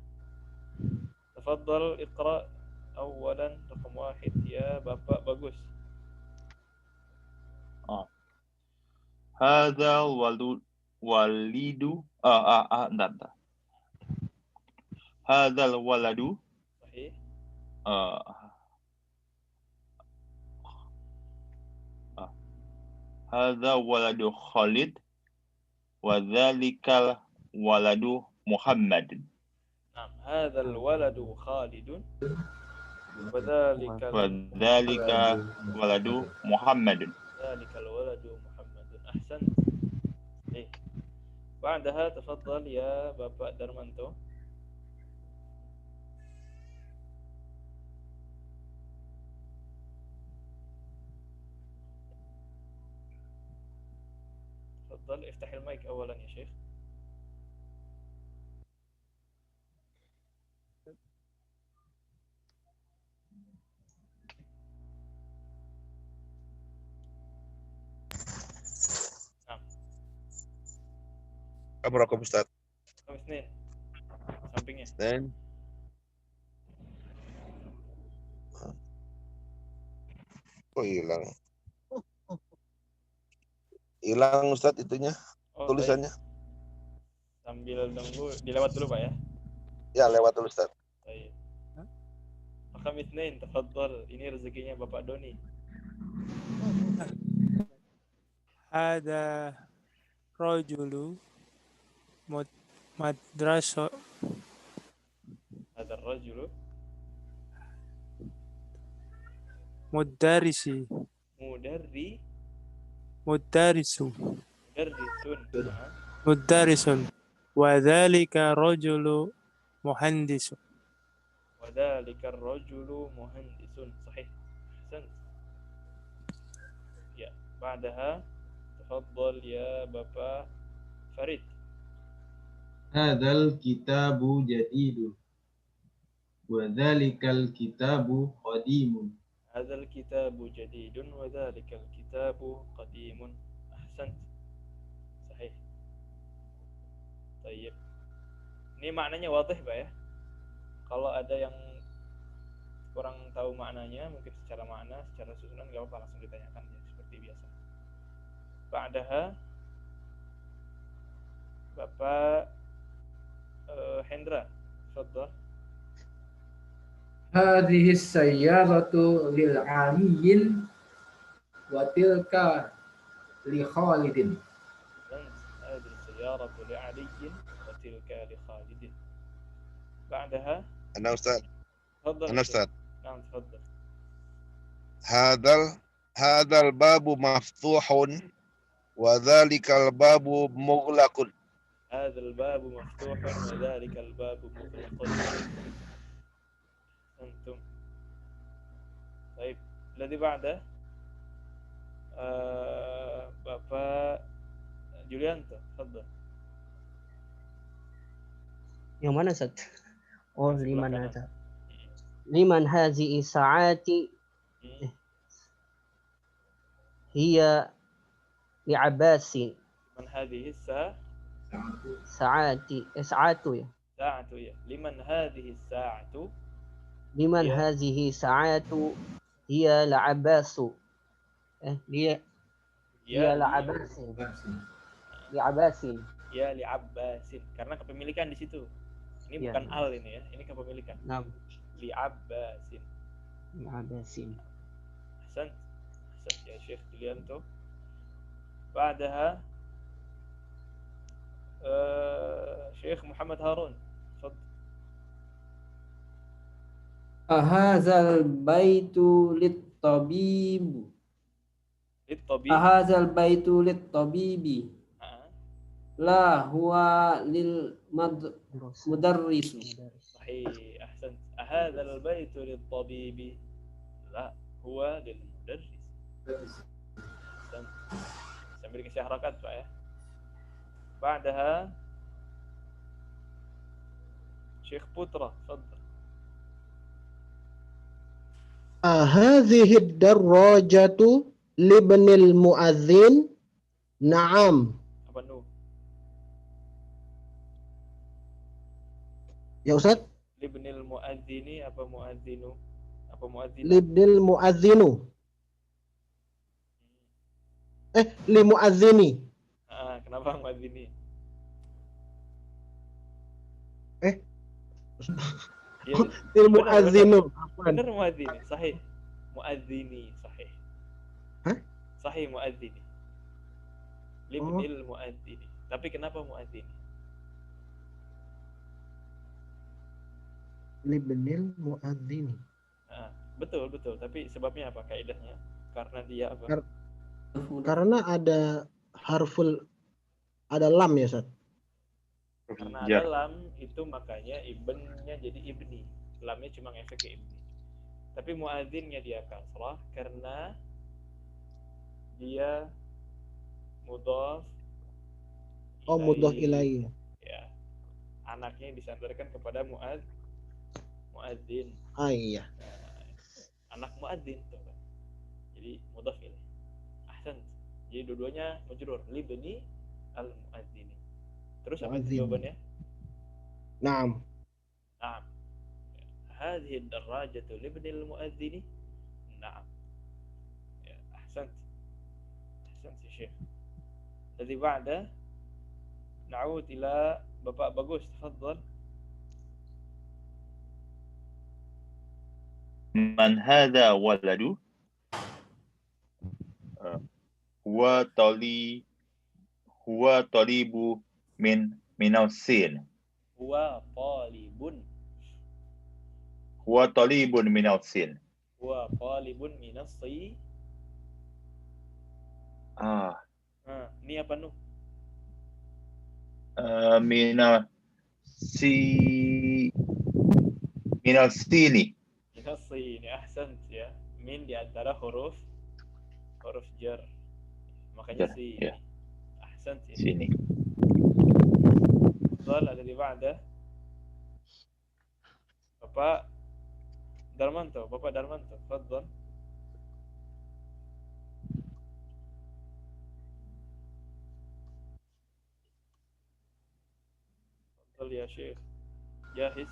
Tafadhal iqra awalan rakam 1 ya Bapak Bagus. Hadza walidu entar. Hadzal waladu. Sahih. Hadza waladu Khalid wa dzalikal waladu Muhammadin. Nah, hadzal waladu Khalidun wa dzalika waladu Muhammadin. Dzalikal waladu Muhammadun. Ahsan. Ba'daha tafadhal ya Bapak Darmanto. تفضل افتح المايك أولا يا شيخ. Kamu rokok Ustaz. Kamu Senin. Sampingnya. Senin. Oh hilang. Hilang Ustaz itunya. Tulisannya. Baik. Sambil nunggu dilewat dulu Pak ya. Ya lewat dulu Ustaz. Baik. Kami Senin, tafadhal. Ini rezekinya Bapak Doni. Ada rajulu madrasah. Ada rajulu Mudarrisi. مدرس مدرس. مدرس وذلك رجل مهندس. وذلك الرجل مهندس. صحيح. أحسنت. يا بعدها تفضل يا بابا فريد. Hadzal kitabu jadidun. Wa dzalikal kitabu qadimun. هذا الكتاب جديد وذلك الكتاب قديم. أحسنت. صحيح. طيب. Ini maknanya wadih, Pak ya. Kalau ada yang kurang tahu maknanya, mungkin secara makna, secara susunan nggak apa-apa, langsung ditanyakan ya, seperti biasa. Ba'daha Bapak Hendra, tafadhal. Hadhihi sayyaratu lil aliyin wa tilka li Khalidin. هذه السيارة لعلي وتلك لخالد. بعدها Ana Ustaz. تفضل. Ana Ustaz. نعم تفضل. Hadzal babu maftuhun wa dzalikal babu mughlaqun. هذا الباب مفتوح وذلك الباب مغلق. أنتم. طيب الذي بعده Bapak Julianto, tafadhal. Yang mana, Ustaz? Oh, Sebelah liman kanan. hadza. Liman hazihi sa'ati hiya li Abbasin. من هذه الساعة؟ Sa'atu ya. ساعة ya. لمن هذه الساعة؟ Liman Hiya. hazihi sa'atu hiya la Abbasu. Hiya la Abbasin. Li Abbasin. Ya li Abbasin. Karena kepemilikan di situ. Ini Ya. bukan al ini ya. Ini kepemilikan. Naam. Li Abbasin. Li Abbasin. Ahsan. Ahsan ya Syekh Julianto. بعدها Syekh Muhammad Harun. Tafadhal. Ahazal baitu lit-tabib. Lit-tabib. Ahazal baitu lit-tabibi. La huwa lil mudarris. صحيح. أحسنت. هذا البيت للطبيب لا هو للمدرس. أحسنت. Sambil dikasih harakat Pak ya. بعدها Syekh Putra, تفضل. Hadhihi ad-darrajatu libnil muadzin. Naam. Apa nu? Ya Ustaz, Libnil muadzini apa muadzinu? Apa muadzina? libnil muadzinu. Li muadzini. Kenapa muadzini? Ya, Lil muadzinu. benar muadzini, sahih. Muadzini, sahih. Hah? Sahih muadzini. Libnil muadzini. Tapi kenapa muadzini? Libnil muadzini. Betul, tapi sebabnya apa kaidahnya? Karena dia apa? Karena ada ada lam ya, Ustaz. Karena ada lam itu makanya ibnnya jadi ibni. Lamnya cuma efek ke ibni. Tapi muadzinnya dia kasrah karena dia mudhaf. Mudhaf ilaihi. Ya. Anaknya disandarkan kepada muadzin. Iya. Anak muadzin tuh kan. Jadi mudhaf ilaihi. Ahsan. Jadi dua-duanya majrur libni al-muadzini. Terus apa jawabannya? Naam. Naam. هذه الدراجة لابن المؤذن. نعم. أحسنت. أحسنت يا شيخ. الذي بعده نعود إلى Bapak Bagus. تفضل. من هذا ولد؟ هو طالب من الصين. هو طالب. هو طالب من الصين. هو طالب من الصين. Ini apa Nuh? Minal sini. Ini ahsan ya. Min di antara huruf jar. Makanya Jar, si ya. ahsan ya. Sini. Soal ada di ba'da. Bapak Darmanto, tafadhal. تفضل يا شيخ. جاهز؟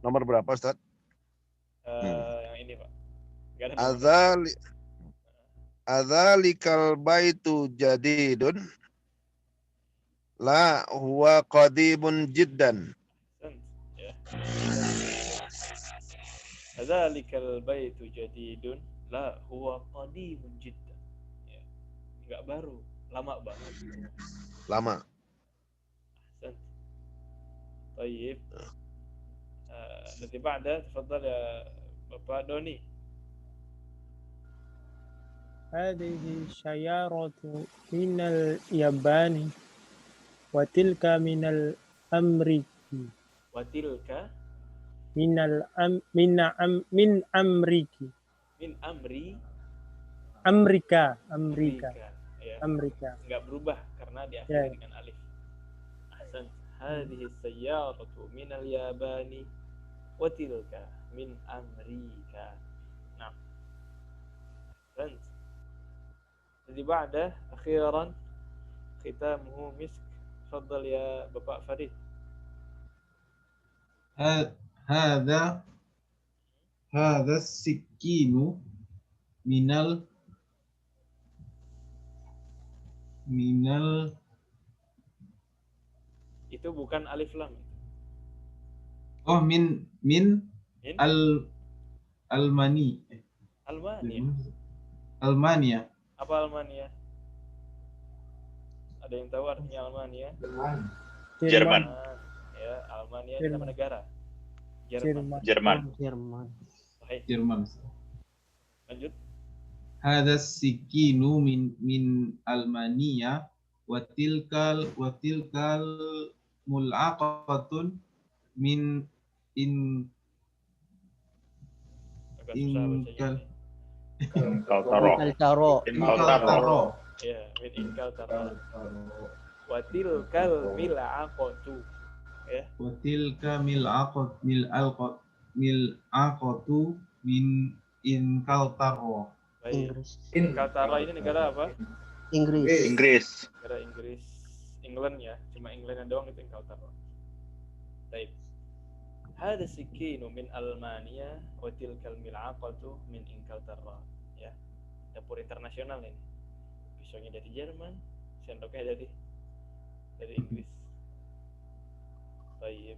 Nomor berapa, Ustaz? Yang ini, Pak. Enggak ada nomor. Adzalikal baitu jadidun la huwa qadimun jiddan. Ya. Adzalikal baitu jadidun la huwa qadimun jiddan. Ya. Enggak baru, lama banget. Lama. Ahsan. طيب. الذي بعده تفضل يا Bapak Doni. هذه السيارة من اليابان وتلك من الأمريكي وتلك من أمريكي min amri أمريكا ya. أمريكا Enggak berubah karena diakhiri dengan alif. Ahsan. Hadhihi sayyaratu min al-yabani wa tilka min amrika. Nah. Ahsan. Jadi ba'da akhiran khitamuhu misk. Tafadhal ya Bapak Farid. Hadza sikinu minal Itu bukan alif lam. min Almania. Apa Almania? Ada yang tahu artinya Almania? Jerman. Ya, Almania itu nama negara. Jerman. Lanjut. Hadza sikinu min Almania wa tilkal mulaqatun min Inkaltaro. Ya, min Inkaltaro. Wa tilkal mil'aqatu. Ya. Wa tilka mil'aqatu min Inkaltaro. Baik. Inkaltaro ini negara apa? Inggris. Negara Inggris. England ya, cuma England doang itu Inkaltaro. Baik. Hada sikinu min Almania wa tilkal mil'aqatu min Inkaltaro. Ya. Dapur internasional ini. Pisaunya dari Jerman, sendoknya dari Inggris. Baik.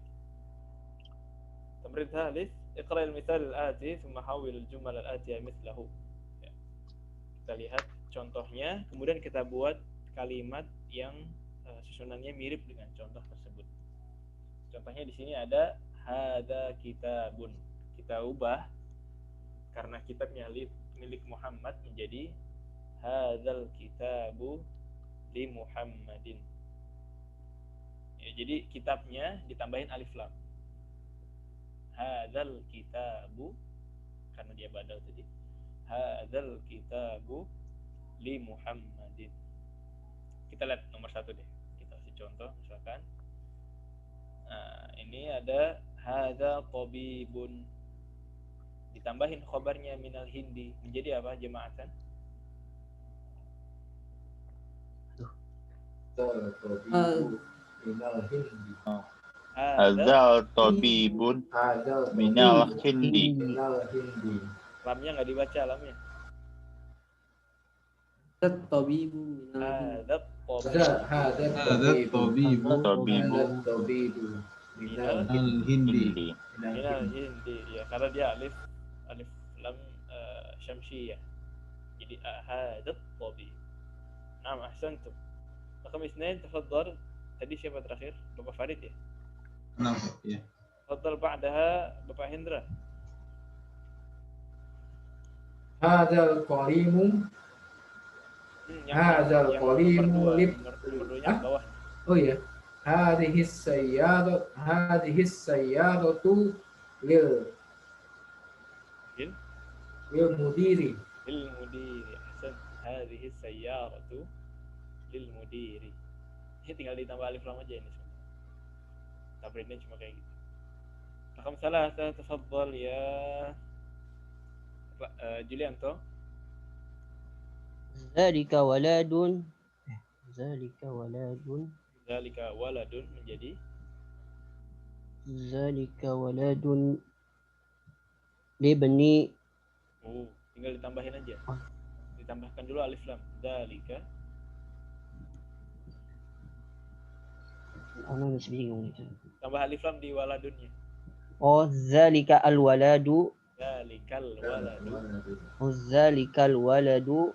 تمرين ثالث اقرأ المثال الآتي ثم حول الجمل الآتية مثله. Ya. Kita lihat contohnya, kemudian kita buat kalimat yang susunannya mirip dengan contoh tersebut. Contohnya di sini ada hada kitabun. Kita ubah karena kitabnya milik Muhammad menjadi hadzal kitabu li Muhammadin. Ya, jadi kitabnya ditambahin alif lam. Hadzal kitabu karena dia badal tadi. Hadzal kitabu li Muhammadin. Kita lihat nomor 1 deh. Kita kasih contoh misalkan. Nah, ini ada hadza tabibun. Ditambahin khabarnya minal hindi menjadi apa jemaatan? Hadzal tabibun minal hindi. Lamnya nggak dibaca lamnya. Tabibu Hadzal tabibu minal hindi. hindi ya, karena dia alif lam syamsiyah. Jadi hadzal tabib. Nah, ahsantum. Rakam 2 tafadhal. Tadi siapa terakhir? Bapak Farid ya? Kenapa? Ya. Tafadhal ba'daha Bapak Hendra. Hadzal qalimu. Hadzal qalimu lib. Nomor 2 nya bawah. Oh iya. Hadhis sayyaratu lil mudiri. Lil mudiri. Ahsan. Hadhis sayyaratu lil mudiri. Ini tinggal ditambah alif lam aja ini semua. Tamrinnya cuma kayak gitu. Rakam salah, tafadhal ya Julianto. Zalika waladun Zalika waladun menjadi Zalika waladun libni. Tinggal ditambahin aja. Ditambahkan dulu alif lam. Zalika. Ana masih bingung itu. Tambah alif lam di waladunnya. Oh, zalika al-waladu. Zalikal waladu. Oh, zalikal waladu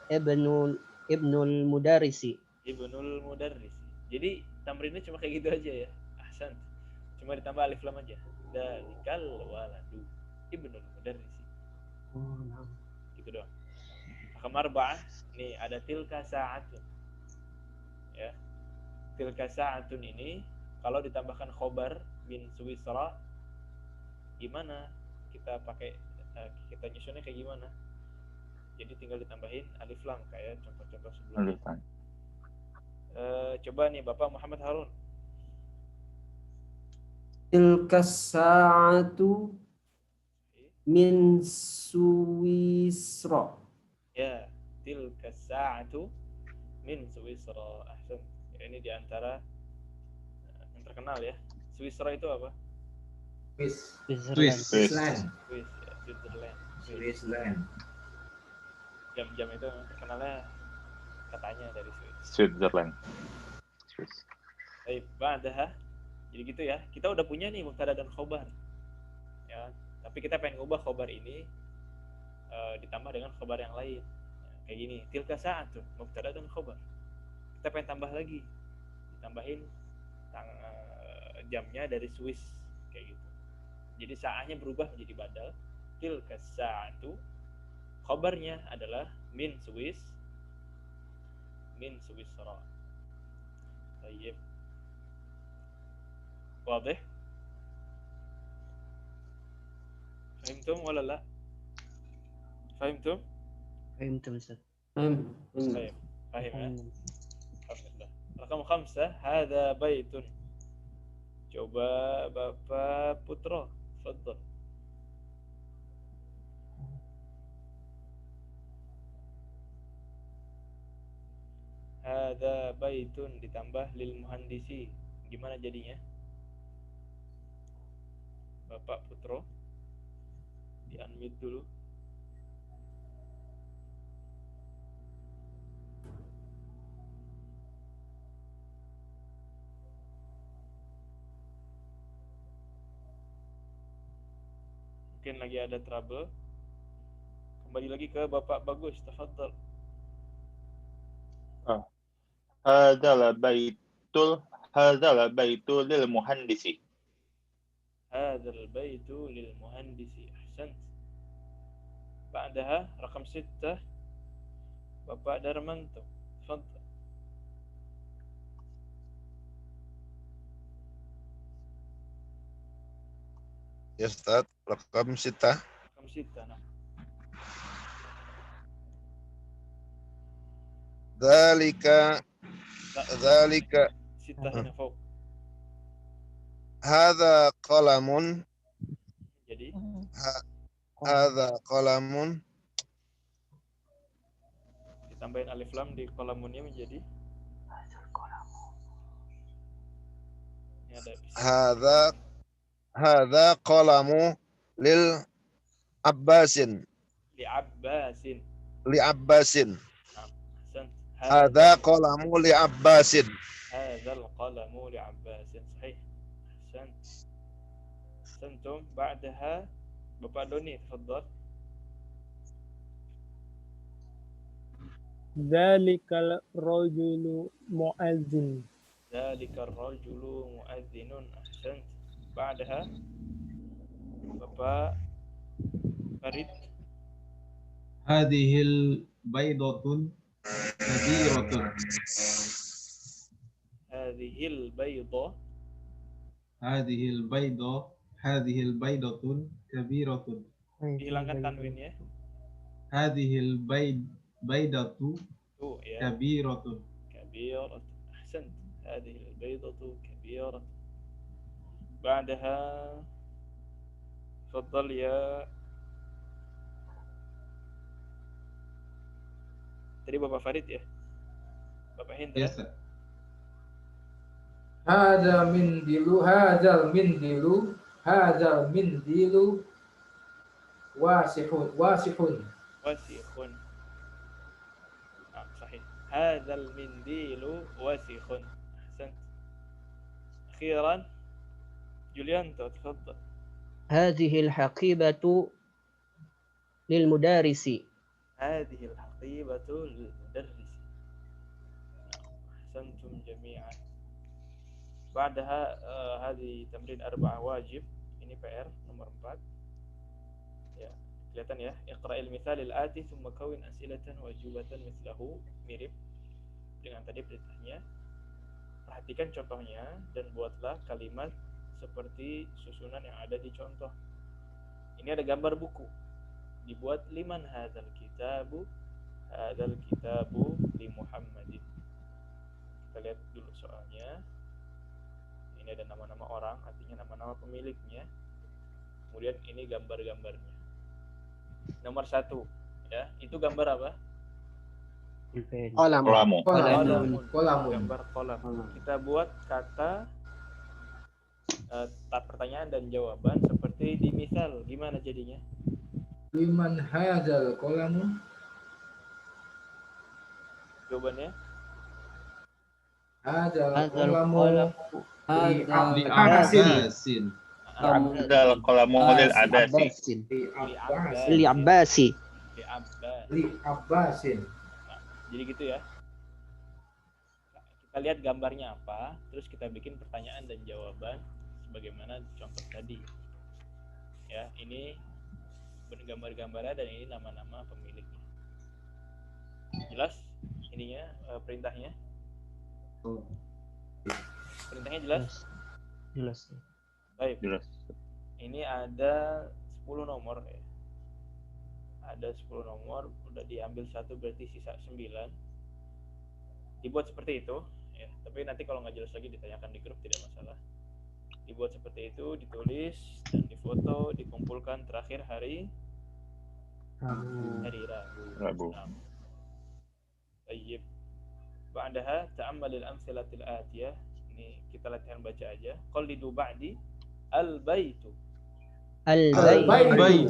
ibnul mudarrisi. Ibnul mudarrisi. Jadi tamrinnya cuma kayak gitu aja ya. Ahsan. Cuma ditambah alif lam aja. Zalikal waladu ibnul mudarrisi. Gitu doang. Rakam 4 nih ada tilka sa'atun. Ya. Tilka sa'atun ini kalau ditambahkan khobar min suwisra gimana? Kita pakai kita nyusunnya kayak gimana? Jadi tinggal ditambahin alif lam kayak contoh-contoh sebelumnya. Coba nih Bapak Muhammad Harun. Tilka sa'atu min suwisra. Ya, tilka sa'atu min suwisra. Ahsan. Ini diantara yang terkenal ya. Suwisra itu apa? Switzerland. Jam-jam itu terkenalnya katanya dari Switzerland. Baik, ba'daha. Jadi gitu ya. Kita udah punya nih mubtada dan khobar. Ya, tapi kita pengen ubah khobar ini ditambah dengan khobar yang lain. Ya, kayak gini, tilka sa'atu, mubtada dan khobar. Kita pengen tambah lagi. Ditambahin jamnya dari Swiss kayak gitu. Jadi sa'ahnya berubah menjadi badal. Tilka sa'atu. Khobarnya adalah min Swiss. Min Swisra. Baik. Wadah? Fahimtum wala la? Fahimtum? Fahimtum Ustaz. Fahim ya? Alhamdulillah. Rakam 5, hadza baitun. Coba Bapak Putra, tafadhal. Hadza baitun ditambah lil muhandisi. Gimana jadinya? Bapak Putra. Di-unmute dulu. Mungkin lagi ada trouble. Kembali lagi ke Bapak Bagus, tafadhal. Hadzal baitul lil muhandisi. Hadzal baitu lil muhandisi. Ahsant. Ba'daha rakam 6 Bapak Darmanto. Tafadhal. Ya Ustaz, rakam 6. Rakam 6 nah. Dzalika 6 hina fawq. hadza qalamun. Jadi Hadza qalamun. ditambahin alif lam di kolamunnya menjadi ini ada Hadza qalamu lil Abbasin. li Abbasin. Ahsan. Hadza qalamu li Abbasin. Hadzal qalamu li Abbasin. Sahih. Ahsan. Ahsantum. Ba'daha Bapak Doni, tafadhal. Dzalikal rajulu mu'azzin. Dzalikar rajulu mu'adzinun. Ahsan. Ba'daha Bapak Farid. Hadhil baydatun kabiratun. Hadhil bayda. Hadhil baydatun kabiratun. Dihilangkan tanwin ya. Hadhil baydatu Tuh ya. kabiratun. كبيرة. أحسنت. هذه البيضة كبيرة. بعدها تفضل يا tadi Bapak Farid ya? Bapak Hendra? Yes, sir. Hadzal mindilu wasihun. واسخ. صحيح. هذا المنديل واسخ. أحسنت. أخيرا جوليانتو تفضل. هذه الحقيبة للمدرس. هذه الحقيبة للمدرس. أحسنتم جميعا. بعدها هذه تمرين 4 واجب. Ini PR nomor 4. Ya, kelihatan ya. Iqra'il mithalil ati thumma kawin asilatan wajibatan mithlahu. Mirip dengan tadi perintahnya. Perhatikan contohnya dan buatlah kalimat seperti susunan yang ada di contoh. Ini ada gambar buku. Dibuat liman hadzal kitabu li Muhammadin. Kita lihat dulu soalnya. Ini ada nama-nama orang, artinya nama-nama pemiliknya. Kemudian ini gambar-gambarnya. Nomor 1 ya, itu gambar apa? Kolamu. Gambar kolam. Kita buat kata pertanyaan dan jawaban seperti di misal. Gimana jadinya? Liman hadzal qalamu. Jawabannya? Hadzal Hadzal qalamu Li Abbasin. Abbasin. Hadzal qalamu lil adasi. Li Abbasi. Li Abbasin. Nah, jadi gitu ya. Kita lihat gambarnya apa, terus kita bikin pertanyaan dan jawaban sebagaimana contoh tadi. Ya, ini gambar-gambarnya dan ini nama-nama pemiliknya. Jelas ininya perintahnya? Perintahnya jelas? Jelas. Baik. Jelas. Ini ada 10 nomor ya. Ada 10 nomor, udah diambil 1 berarti sisa 9. Dibuat seperti itu ya. Tapi nanti kalau nggak jelas lagi ditanyakan di grup, tidak masalah. Dibuat seperti itu, ditulis dan difoto, dikumpulkan terakhir hari Rabu. Baik. Ba'daha ta'ammalil amsilatil atiyah. Ini kita latihan baca aja. Qallidu ba'di al-baitu.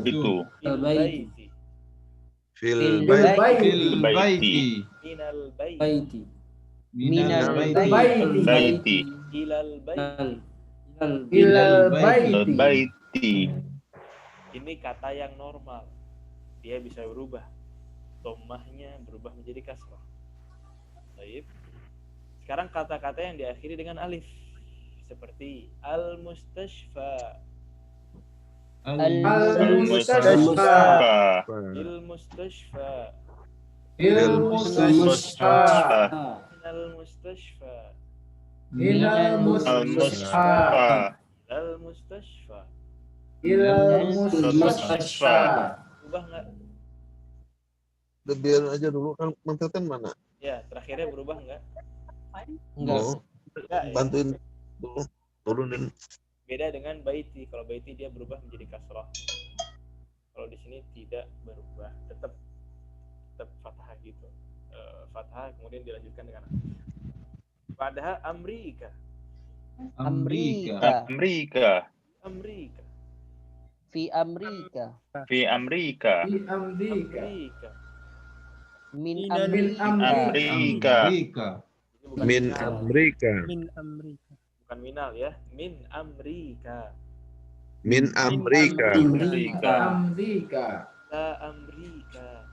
Itu. Al-baiti. Fil baiti. Minal baiti. Minal Baiti. Ilal baiti. Ilal baiti. Baiti. Ini kata yang normal. Dia bisa berubah. Dhammahnya berubah menjadi kasrah. Baik. Sekarang kata-kata yang diakhiri dengan alif. Seperti al-mustashfa. Al-mustashfa. Il-mustashfa. Il-mustashfa. Al-mustashfa. Al-mustashfa. Al-mustashfa. Il-mustashfa. Ubah nggak? Biar aja dulu kan mentetan mana? Ya, terakhirnya berubah nggak? Enggak. Nggak, ya. Bantuin dulu, turunin. Beda dengan baiti. Kalau baiti dia berubah menjadi kasrah. Kalau di sini tidak berubah, tetap fathah gitu. Fathah kemudian dilanjutkan dengan padahal Amerika. Amerika. Fi Amerika. Min Amerika. Min Amerika. Bukan minal ya. Min Amerika. Min Amerika. La Amerika.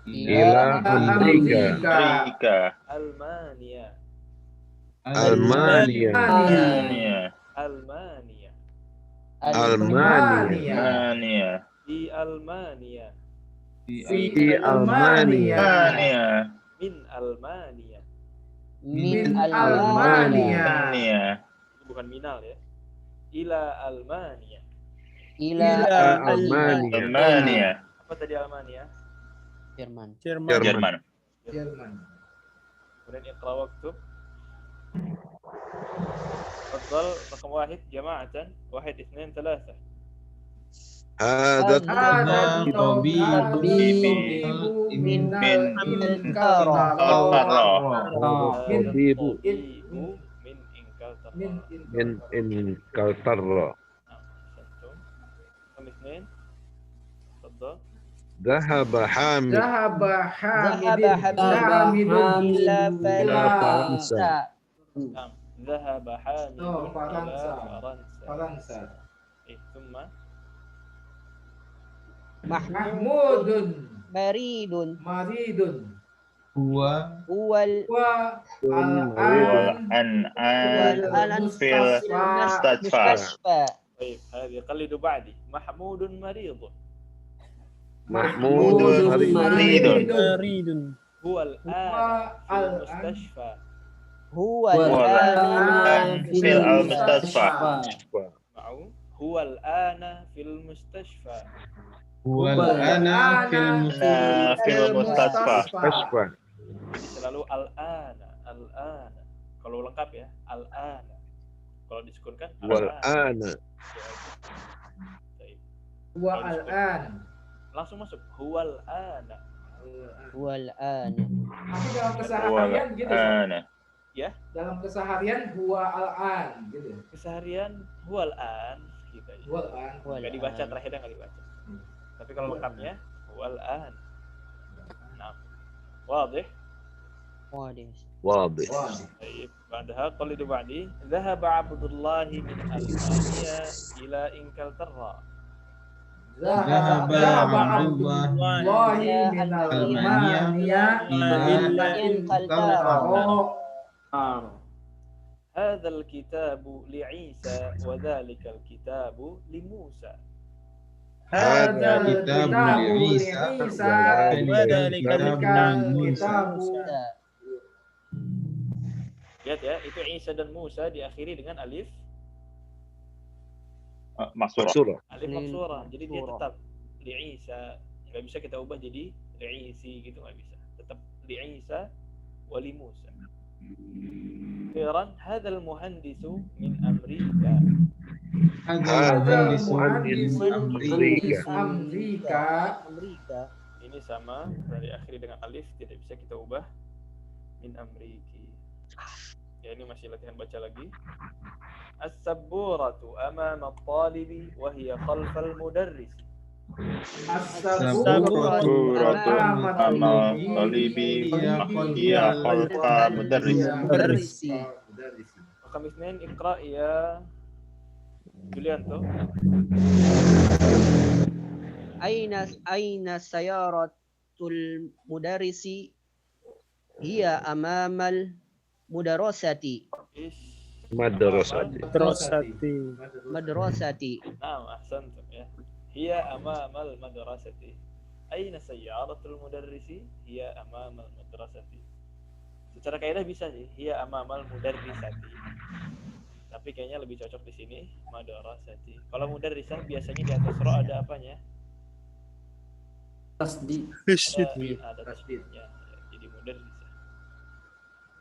Ila Amerika. Almania. Almania. Almania. Almania. Mania. Di Almania. Di Almania. Mania. Min Almania. Min Almania. Mania. Itu bukan minal ya. Ila Almania. Ila Almania. Mania. Apa tadi Almania? Jerman. Jerman. Jerman. Kemudian iqra waktub. تفضل رقم واحد جماعة 1 2 3. هذا Tabibu min Tabibu min Inglaterra. من إنجلترا. أحسنتم. رقم 2 تفضل. ذهب حامد ذهب حامد إلى فرنسا. نعم ذهب حامد فرنسا. إلى فرنسا. ثم محمود مريض مريض هو هو والآن في المستشفى. طيب هذه قلدوا بعدي. محمود مريض. محمود مريض. مريض. هو الآن في المستشفى. هو الآن في المستشفى. معه هو الآن في المستشفى. هو الآن في المستشفى. Jadi selalu al-ana. Kalau lengkap ya, al-ana. Kalau disukunkan والآن. huwa al-an. Langsung masuk huwal ana. Tapi dalam keseharian gitu. Ya, Dalam keseharian huwa al-an gitu. keseharian huwal an gitu ya. Huwa al-an. Nggak dibaca, terakhirnya nggak dibaca. Tapi kalau lengkapnya huwal an. Nah, واضح. واضح. طيب بعدها قلدوا بعدي. ذهب عبد الله من ألمانيا إلى إنجلترا. ذهب عبد الله من ألمانيا إلى إنجلترا. هذا الكتاب لعيسى وذلك الكتاب لموسى. هذا الكتاب لعيسى وذلك الكتاب لموسى. Lihat ya, itu Isa dan Musa diakhiri dengan alif Maksurah. alif maksurah. Jadi dia tetap li'isa. Nggak bisa kita ubah jadi li'isi gitu, nggak bisa. Tetap li'isa wa li Musa. Akhiran, hadzal muhandisu min Amerika. هذا المهندس من Amerika. Ini sama, dari akhiri dengan alif, tidak bisa kita ubah min Ameriki. Ya, ini masih latihan baca lagi. As-sabburatu amama at-talibi wa hiya khalfa al-mudarris. As-sabburatu amama at-talibi wa hiya khalfa mudarris. Raqam 2 iqra ya Julianto. Aina sayaratul mudarrisi hiya amamal mudarasati. Madrasati. Naam, ahsantum ya. Hiya amamal madrasati. Aina sayyaratul mudarrisi? Hiya amamal madrasati. Secara kaidah bisa sih, hiya amamal mudarrisati. Tapi kayaknya lebih cocok di sini madrasati. Kalau mudarrisah biasanya di atas ra ada apanya? Tasdid. Ada tasdidnya. Jadi mudarrisah.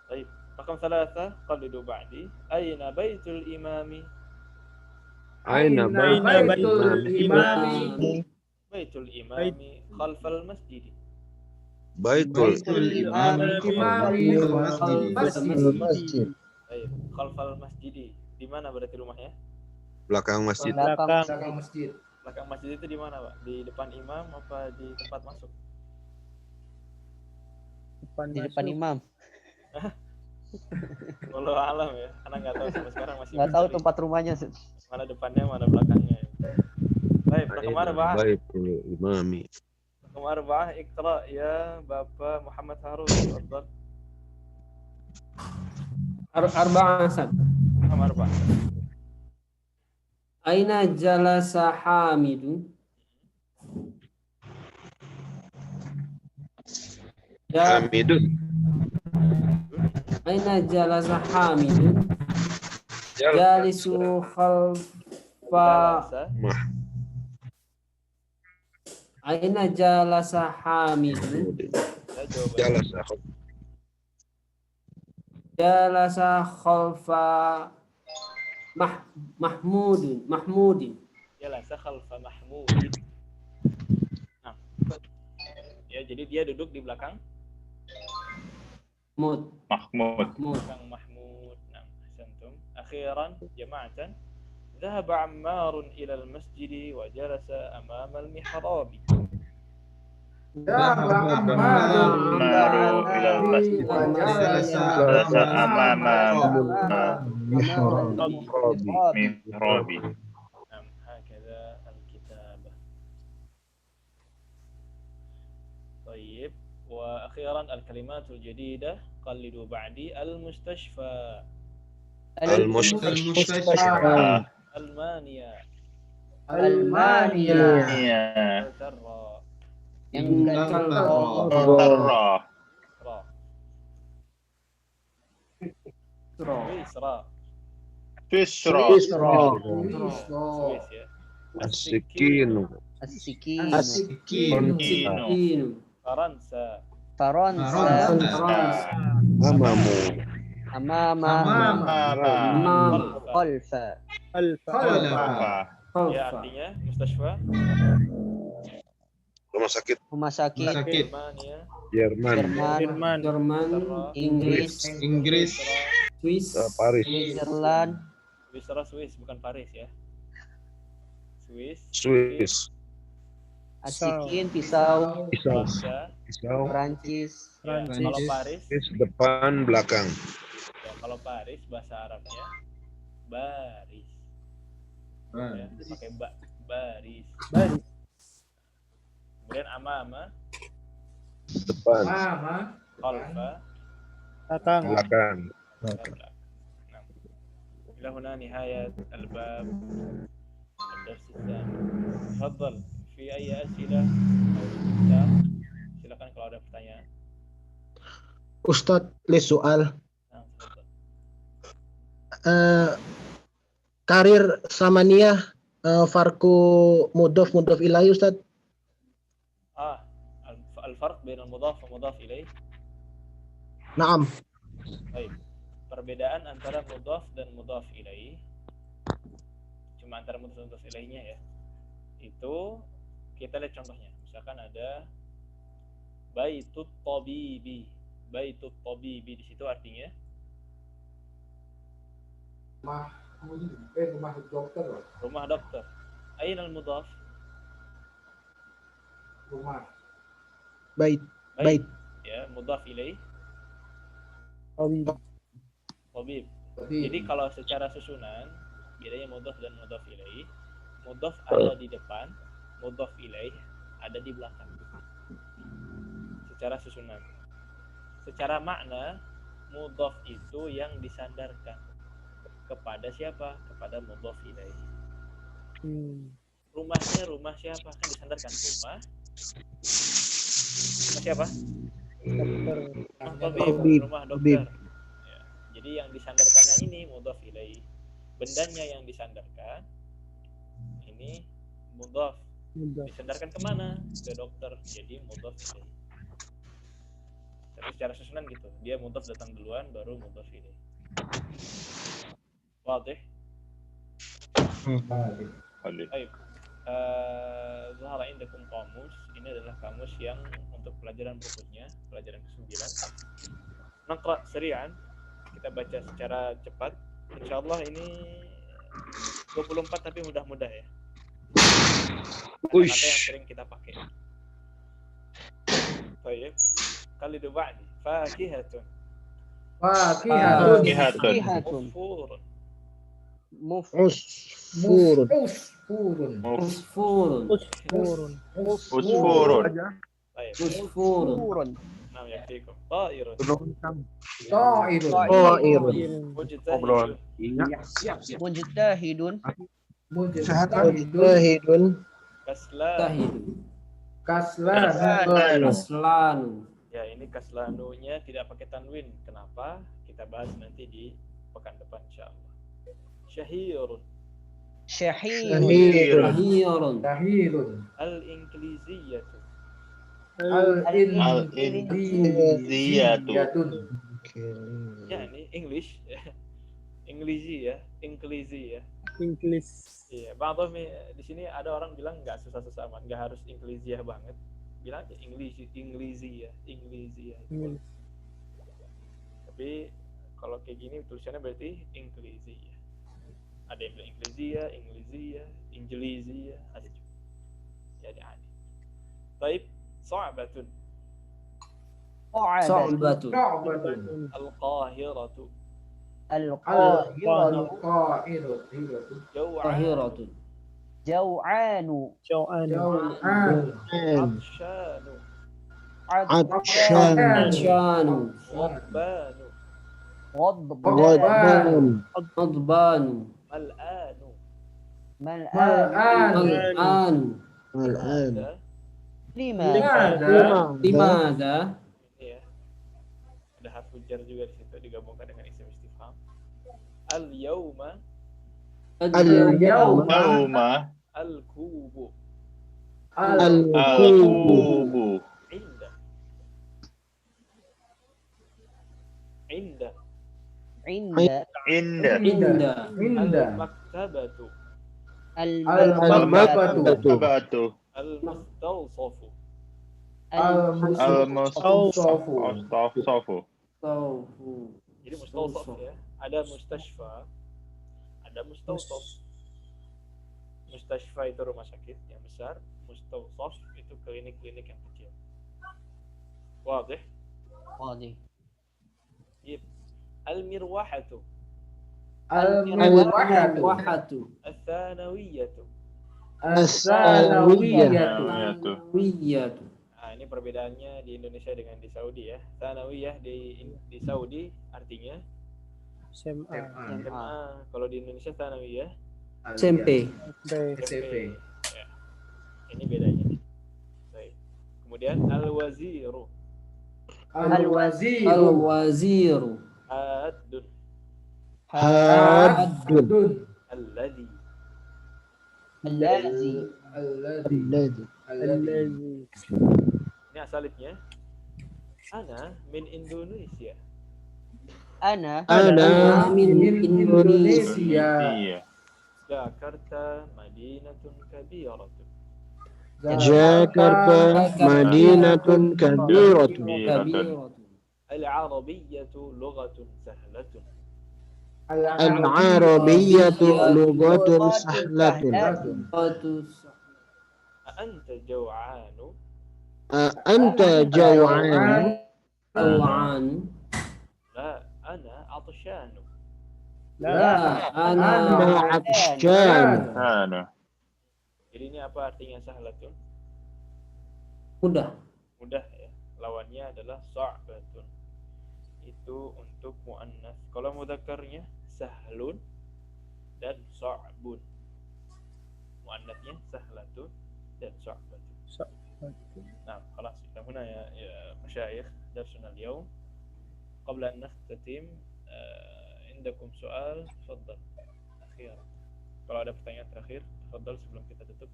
Baik. Raqam 3 qalidu ba'di. Aina baitul imami? Aina baitul imami? Baitul imami khalfal masjid. Baitul imami khalfal masjid. Baik, khalfal masjid. Di mana berarti rumahnya? Belakang masjid. Belakang masjid. Belakang masjid itu di mana, Pak? Di depan imam apa di tempat masuk? Di depan imam. Wallahu alam ya. Karena nggak tahu sampai sekarang masih. Nggak tahu tempat rumahnya. Mana depannya, mana belakangnya. Baik, raqam 4. Baitul imami. Raqam 4 iqra ya Bapak Muhammad Harun. Tafadhal. Arba'ah. Raqam 4. Aina jalasa Hamidun? Hamidun. Aina jalasa Hamidun? Jalisu khalfa. Aina jalasa Hamidun? Jalasa khalfa Mahmudin. Jalasa khalfa Mahmudin. Nah. Ya, jadi dia duduk di belakang Mahmud. belakang Mahmud. Nah, ahsantum. Akhiran jama'atan ذهب عمار إلى المسجد وجلس أمام المحراب. ذهب عمار إلى المسجد وجلس أمام المحراب. نعم هكذا الكتابة. طيب وأخيرا الكلمات الجديدة قلدوا بعدي المستشفى. ألمانيا. إنجلترا. سويسرا. السكين. فرنسا. أمام خلف. Ya artinya mustasfa. Rumah sakit. Jerman, Inggris, Swiss, Paris. Switzerland, Swiss bukan Paris ya. Swiss. Asikin, pisau. Prancis. Ya, kalau Paris Depan belakang. ya, kalau Paris bahasa Arabnya baris. Ya, pakai baris. Kemudian amama Depan. khalfa Belakang. إلى هنا نهاية الباب الدرس الثاني. تفضل في أي أسئلة أو استفسار. Silakan kalau ada pertanyaan. Ustadz, li soal. Nah, tafadhal. Karir samaniyah farku mudhof ilaih Ustadz. الفرق بين المضاف ومضاف إليه. Naam. Baik. Perbedaan antara mudhaf dan mudhaf ilaih, cuma antara mudhaf dan mudhaf ilaihnya ya. Itu kita lihat contohnya. Misalkan ada baitut tabibi. Baitut tabibi di situ artinya rumah dokter. Rumah dokter. Aina al-mudhaf? Rumah. Bait. Ya, mudhaf ilaih. Tabib. Jadi kalau secara susunan bedanya mudhaf dan mudhaf ilaih. Mudhaf ada di depan, mudhaf ilaih ada di belakang. Secara susunan. Secara makna mudhaf itu yang disandarkan kepada siapa? Kepada mudhaf ilaih. Rumahnya rumah siapa? Kan disandarkan rumah siapa? Rumah dokter. Ya. Jadi yang disandarkannya ini mudhaf ilaih. Bendanya yang disandarkan ini mudhaf. Disandarkan kemana? Ke dokter. Jadi mudhaf ilaih. Tapi secara susunan gitu. Dia mudhaf datang duluan, baru mudhaf ilaih. Wadih? Baik. Zahara indakum qamus. Ini adalah kamus yang untuk pelajaran berikutnya, pelajaran ke-9. Naqra sari'an. Kita baca secara cepat. Insyaallah ini 24 tapi mudah-mudah ya. Kata-kata yang sering kita pakai. Baik. Kali ba'di. Fakihatun. Usfurun. Nah, yaktikum. Ta'irun. Mujtahidun. Mujtahidun. Kaslan. Kaslanu. Ya, ini kaslanunya tidak pakai tanwin. Kenapa? Kita bahas nanti di pekan depan insyaallah. Syahirun. Syahirun. Al-Ingliziyatu. Al-Ingliziyatu. Ya, ini English. Inglizi ya. English. Iya, Bang Toh, di sini ada orang bilang nggak susah-susah amat, nggak harus Ingliziyah banget. Bilang aja Ingliziyah. Tapi kalau kayak gini tulisannya berarti Ingliziyah. Ada yang bilang Ingliziyah, ada juga. Jadi ada. Baik, Sa'batun. Sa'batun. Al-Qahiratu. Qahiratun. Jaw'anu. Atshanu. Ghadbanu. Mal'anu. Limada. Ini ya. Ada harfu jar juga di situ digabungkan dengan isim istifham. Al-yawma. Al-kubu. Inda. Al-maktabatu. Al-maktabatu. Al-mustawsafu. Al-mustawsafu. Jadi mustawsaf ya. Ada mustashfa, ada mustawsaf. Mustashfa itu rumah sakit yang besar, mustawsaf itu klinik-klinik yang kecil. Wadih? Yep. Al-mirwahatu. Al-mirwahatu. Al-thanawiyatu. As-sanawiyatu. Nah, ini perbedaannya di Indonesia dengan di Saudi ya. Thanawiyah di Saudi artinya SMA. Kalau di Indonesia thanawiyah SMP. SMP. Ya. Ini bedanya. Baik. Kemudian al-waziru. Al-waziru. Haddun. Alladhi. Ini asalnya. Ana min Indonesia. Ana min Indonesia. Jakarta madinatun kabiratun. Al-Arabiyyatu lughatun sahlatun. Anta jaw'anu. La ana atshanu. Jadi ini apa artinya sahlatun? Mudah. Mudah ya. Lawannya adalah sa'batun. Itu untuk muannas. Kalau mudzakarnya sahlun dan sa'bun. Muannasnya sahlatun dan sa'batun. Nah, خلاص kita huna ya masyayikh درسنا اليوم. قبل أن نختتم عندكم سؤال تفضل أخيرا. Kalau ada pertanyaan terakhir, tafadhal sebelum kita tutup.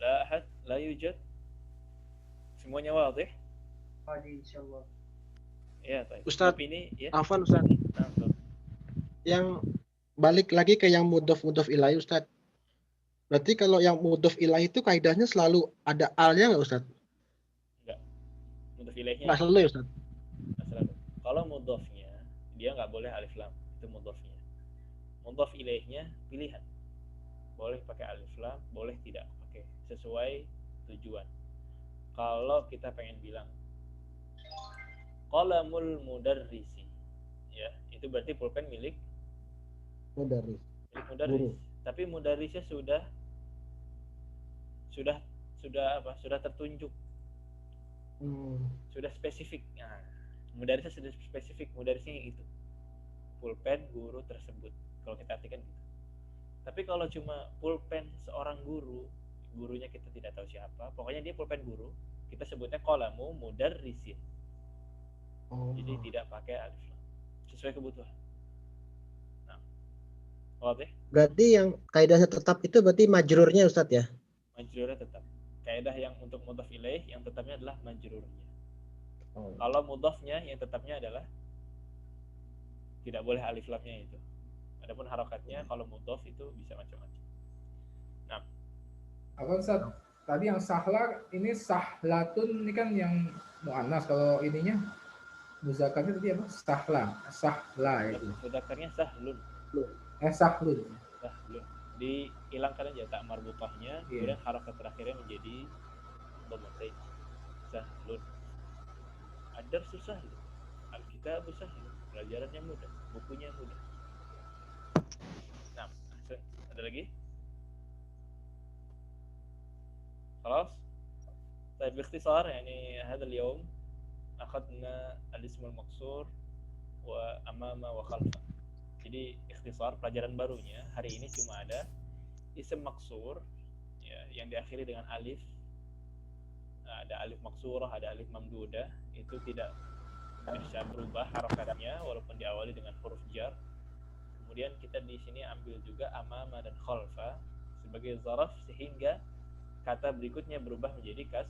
لا أحد لا يوجد. Semuanya wadah? Insyaallah. Ya, baik. Ustaz, ini ya. Afwan Ustaz. Yang balik lagi ke yang mudhof ilaih Ustaz. Berarti kalau yang mudhof ilaih itu kaidahnya selalu ada alnya nggak Ustaz? Enggak. Mudhof ilaihnya. Nggak selalu ya Ustaz? Nggak selalu. Kalau mudhofnya dia nggak boleh alif lam, itu mudhofnya. Mudhof ilaihnya pilihan. Boleh pakai alif lam, boleh tidak pakai, sesuai tujuan. Kalau kita pengen bilang qalamul mudarrisi, ya, itu berarti pulpen milik mudarris. Tapi mudarrisnya sudah apa? Sudah tertunjuk. Sudah spesifik. Nah, Mudarisnya sudah spesifik, mudarisnya yang itu. Pulpen guru tersebut. Kalau kita artikan gitu. Tapi kalau cuma pulpen seorang guru, gurunya kita tidak tahu siapa, pokoknya dia pulpen guru, kita sebutnya qalamu mudarrisin. Jadi tidak pakai alif lam. Sesuai kebutuhan. Nah, wadah? Berarti yang kaidahnya tetap itu berarti majrurnya Ustadz ya? Majrurnya tetap. Kaidah yang untuk mudhaf ilaih yang tetapnya adalah majrurnya. Kalau mudhafnya yang tetapnya adalah tidak boleh alif lamnya itu. Adapun harakatnya kalau mudhaf itu bisa macam-macam. Nah, Apa Ustaz? Tadi yang sahla ini sahlatun ini kan yang muannas, kalau ininya muzakarnya tadi apa? Sahla itu. Muzakarnya sahlun. Sahlun. Sahlun. Dihilangkan aja tak marbutahnya, kemudian harakat terakhirnya menjadi dhammatain. Sahlun. Ad-darsu sahlun. Al-kitabu sahlun. Pelajarannya mudah, bukunya mudah. Nah, ada lagi? خلاص طيب باختصار يعني هذا اليوم أخذنا الاسم المقصور وأمام وخلفه. Jadi ikhtisar pelajaran barunya hari ini cuma ada isim maksur ya, yang diakhiri dengan alif. Ada alif maksurah, ada alif mamdudah, itu tidak bisa berubah harakatnya walaupun diawali dengan huruf jar. Kemudian kita di sini ambil juga amama dan khalfa sebagai zaraf sehingga kata berikutnya berubah menjadi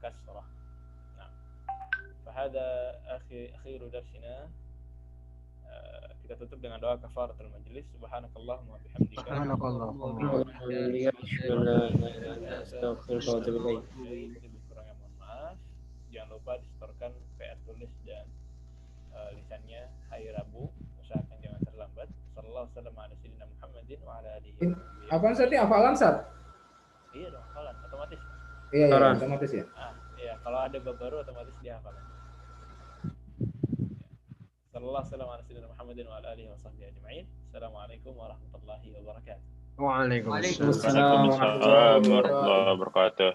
kasrah. Nah, fahada akhiru darsina. Kita tutup dengan doa kafaratul majlis. Subhanakallahumma wa bihamdika. Subhanakallahumma wa bihamdika. Kurangnya mohon maaf. Jangan lupa disetorkan PR tulis dan lisannya hari Rabu. Usahakan jangan terlambat. Sallallahu alaihi wasallam ala sayyidina Muhammadin wa ala alihi. Apaan Ustaz? Ini hafalan Ustaz? Iya dong, hafalan otomatis. Iya, otomatis ya. Iya, kalau ada bab baru otomatis dia hafalan. Sallallahu alaihi wasallam ala sayyidina Muhammadin wa ala alihi washabbihi ajma'in. Assalamualaikum warahmatullahi wabarakatuh. Waalaikumsalam. Waalaikumsalam warahmatullahi wabarakatuh.